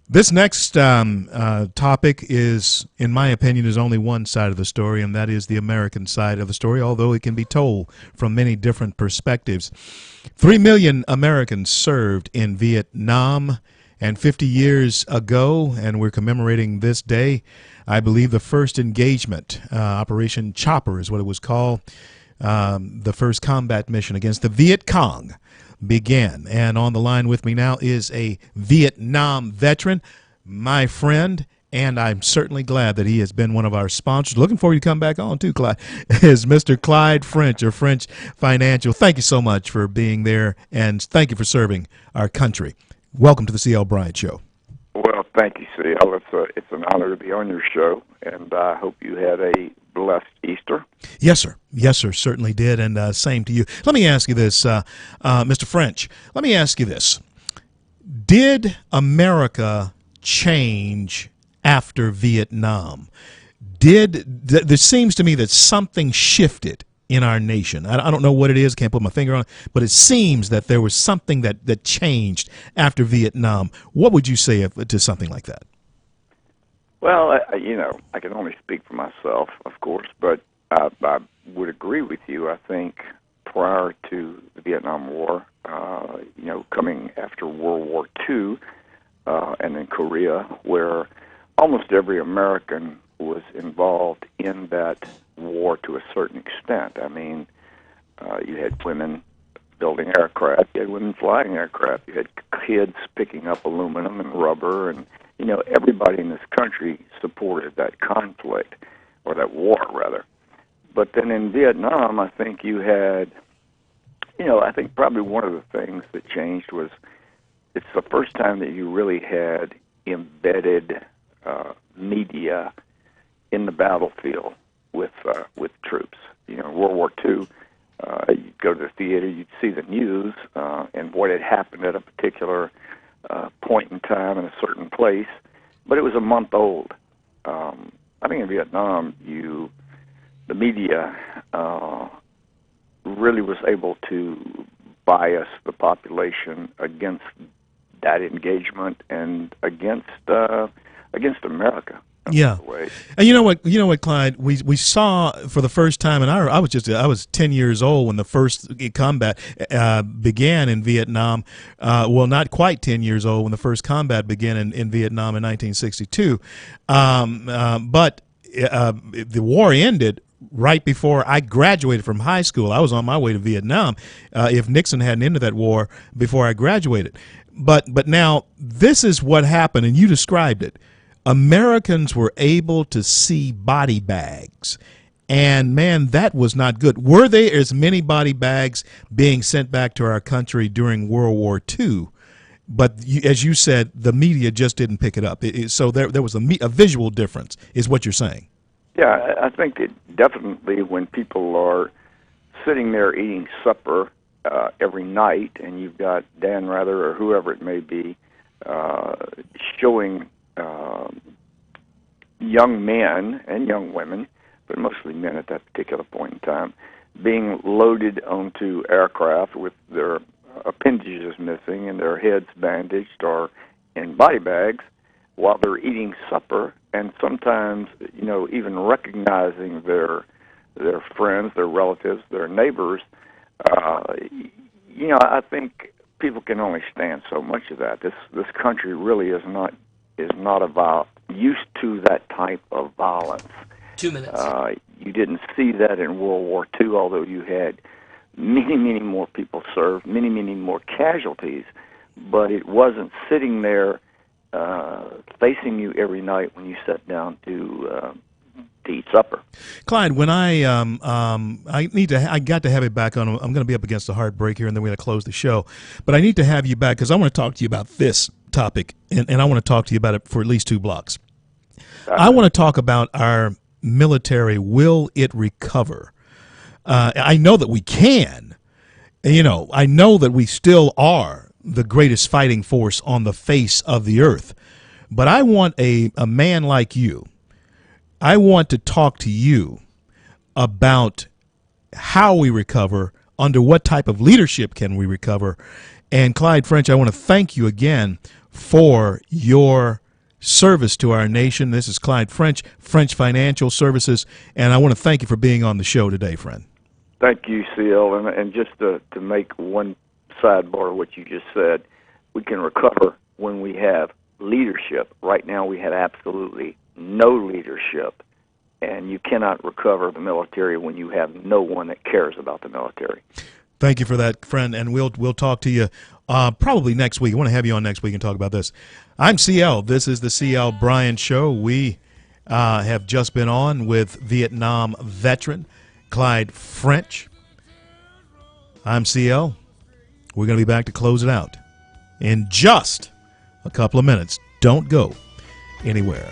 This next topic is, in my opinion, is only one side of the story, and that is the American side of the story, although it can be told from many different perspectives. 3 million Americans served in Vietnam, and 50 years ago, and we're commemorating this day, I believe the first engagement, Operation Chopper is what it was called, the first combat mission against the Viet Cong began. And on the line with me now is a Vietnam veteran, my friend, and I'm certainly glad that he has been one of our sponsors. Looking for you to come back on too, Clyde, is Mr. Clyde French of French Financial. Thank you so much for being there, and thank you for serving our country. Welcome to the C.L. Bryant Show. Well, thank you, C.L. It's an honor to be on your show, and I hope you had a blessed Easter. Yes, sir. Yes, sir. Certainly did, and same to you. Let me ask you this, Mr. French. Let me ask you this. Did America change after Vietnam? There seems to me that something shifted in our nation. I don't know what it is, can't put my finger on it, but it seems that there was something that changed after Vietnam. What would you say to something like that? Well, I can only speak for myself, of course, but I would agree with you. I think prior to the Vietnam War, coming after World War II, and in Korea, where almost every American was involved in that war to a certain extent. I mean, you had women building aircraft, you had women flying aircraft, you had kids picking up aluminum and rubber, and everybody in this country supported that conflict, or that war rather. But then in Vietnam, I think you had, I think probably one of the things that changed was it's the first time that you really had embedded media in the battlefield with troops. In World War II, you'd go to the theater, you'd see the news and what had happened at a particular point in time in a certain place, but it was a month old. I think in Vietnam, the media really was able to bias the population against that engagement and against America. Yeah, and you know what, Clyde? We saw for the first time, and I was 10 years old when the first combat began in Vietnam. Well, not quite 10 years old when the first combat began in Vietnam in 1962. But the war ended right before I graduated from high school. I was on my way to Vietnam. If Nixon hadn't ended that war before I graduated, but now this is what happened, and you described it. Americans were able to see body bags, and man, that was not good. Were there as many body bags being sent back to our country during World War II? But as you said, the media just didn't pick it up. So there was a visual difference, is what you're saying. Yeah, I think it definitely, when people are sitting there eating supper every night, and you've got Dan Rather or whoever it may be showing young men and young women, but mostly men at that particular point in time, being loaded onto aircraft with their appendages missing and their heads bandaged or in body bags while they're eating supper, and sometimes, even recognizing their friends, their relatives, their neighbors. I think people can only stand so much of that. This country really is not used to that type of violence. 2 minutes. You didn't see that in World War II, although you had many, many more people served, many, many more casualties, but it wasn't sitting there facing you every night when you sit down to eat supper. Clyde, when I got to have it back on. I'm going to be up against a hard break here, and then we're going to close the show. But I need to have you back because I want to talk to you about this topic, and I want to talk to you about it for at least 2 blocks. I want to talk about our military. Will it recover? I know that we can. I know that we still are the greatest fighting force on the face of the earth. But I want a man like you. I want to talk to you about how we recover, under what type of leadership can we recover. And Clyde French, I want to thank you again for your service to our nation. This is Clyde French, French Financial Services, and I want to thank you for being on the show today, friend. Thank you, CL. And just to make one sidebar of what you just said, we can recover when we have leadership. Right now we have absolutely no leadership, and you cannot recover the military when you have no one that cares about the military. Thank you for that, friend, and we'll talk to you probably next week. I want to have you on next week and talk about this. I'm CL. This is the CL Bryant Show. We have just been on with Vietnam veteran Clyde French. I'm CL. We're going to be back to close it out in just a couple of minutes. Don't go anywhere.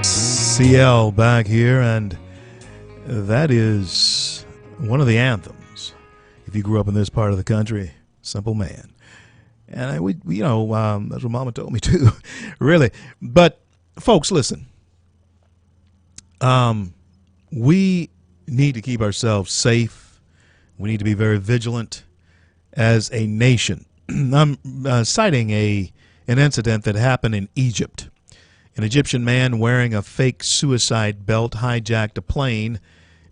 CL back here, and that is one of the anthems. If you grew up in this part of the country, Simple Man. And that's what Mama told me too, really. But folks, listen. We need to keep ourselves safe. We need to be very vigilant as a nation. I'm citing an incident that happened in Egypt. An Egyptian man wearing a fake suicide belt hijacked a plane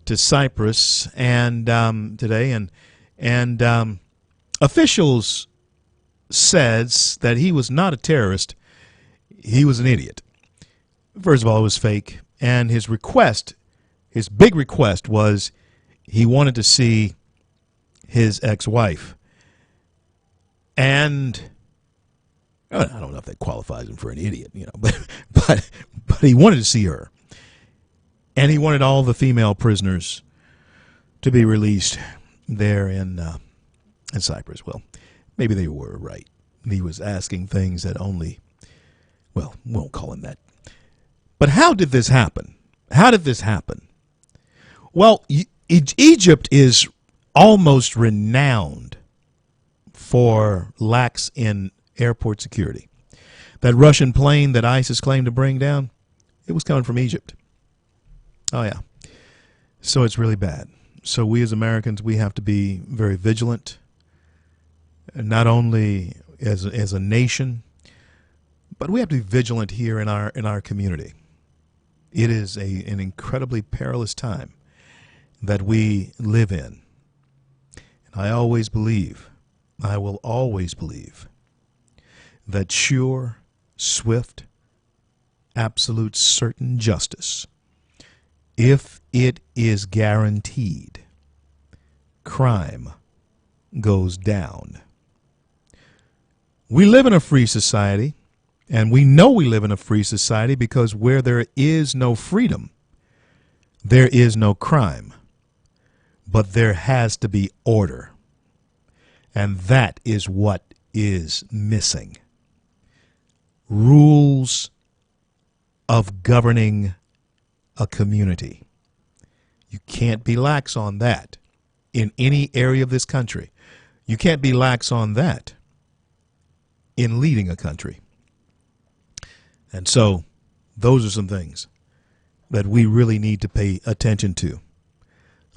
to Cyprus today, and officials says that he was not a terrorist. He was an idiot. First of all, it was fake, and his big request was he wanted to see his ex-wife. And I don't know if that qualifies him for an idiot, but he wanted to see her. And he wanted all the female prisoners to be released there in Cyprus. Well, maybe they were right. He was asking things that we won't call him that. But how did this happen? Well, Egypt is almost renowned for lacks in airport security. That Russian plane that ISIS claimed to bring down, it was coming from Egypt. Oh, yeah. So it's really bad. So we as Americans, we have to be very vigilant, not only as a nation, but we have to be vigilant here in our community. It is an incredibly perilous time that we live in. And I will always believe that sure, swift, absolute, certain justice, if it is guaranteed, crime goes down. We live in a free society, and we know we live in a free society because where there is no freedom, there is no crime. But there has to be order. And that is what is missing. Rules of governing a community. You can't be lax on that in any area of this country. You can't be lax on that in leading a country. And so those are some things that we really need to pay attention to,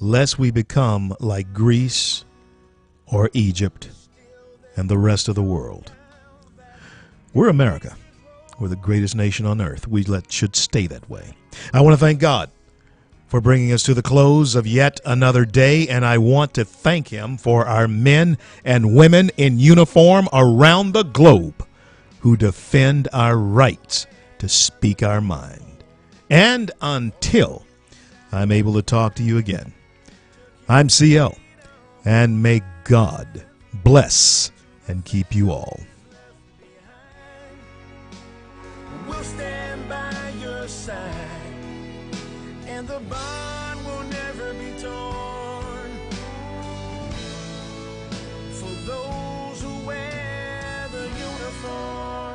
lest we become like Greece or Egypt and the rest of the world. We're America. We're the greatest nation on earth. We should stay that way. I want to thank God for bringing us to the close of yet another day, and I want to thank him for our men and women in uniform around the globe who defend our rights to speak our mind. And until I'm able to talk to you again, I'm CL, and may God bless and keep you all. We'll stand by your side, and the bond will never be torn. For those who wear the uniform.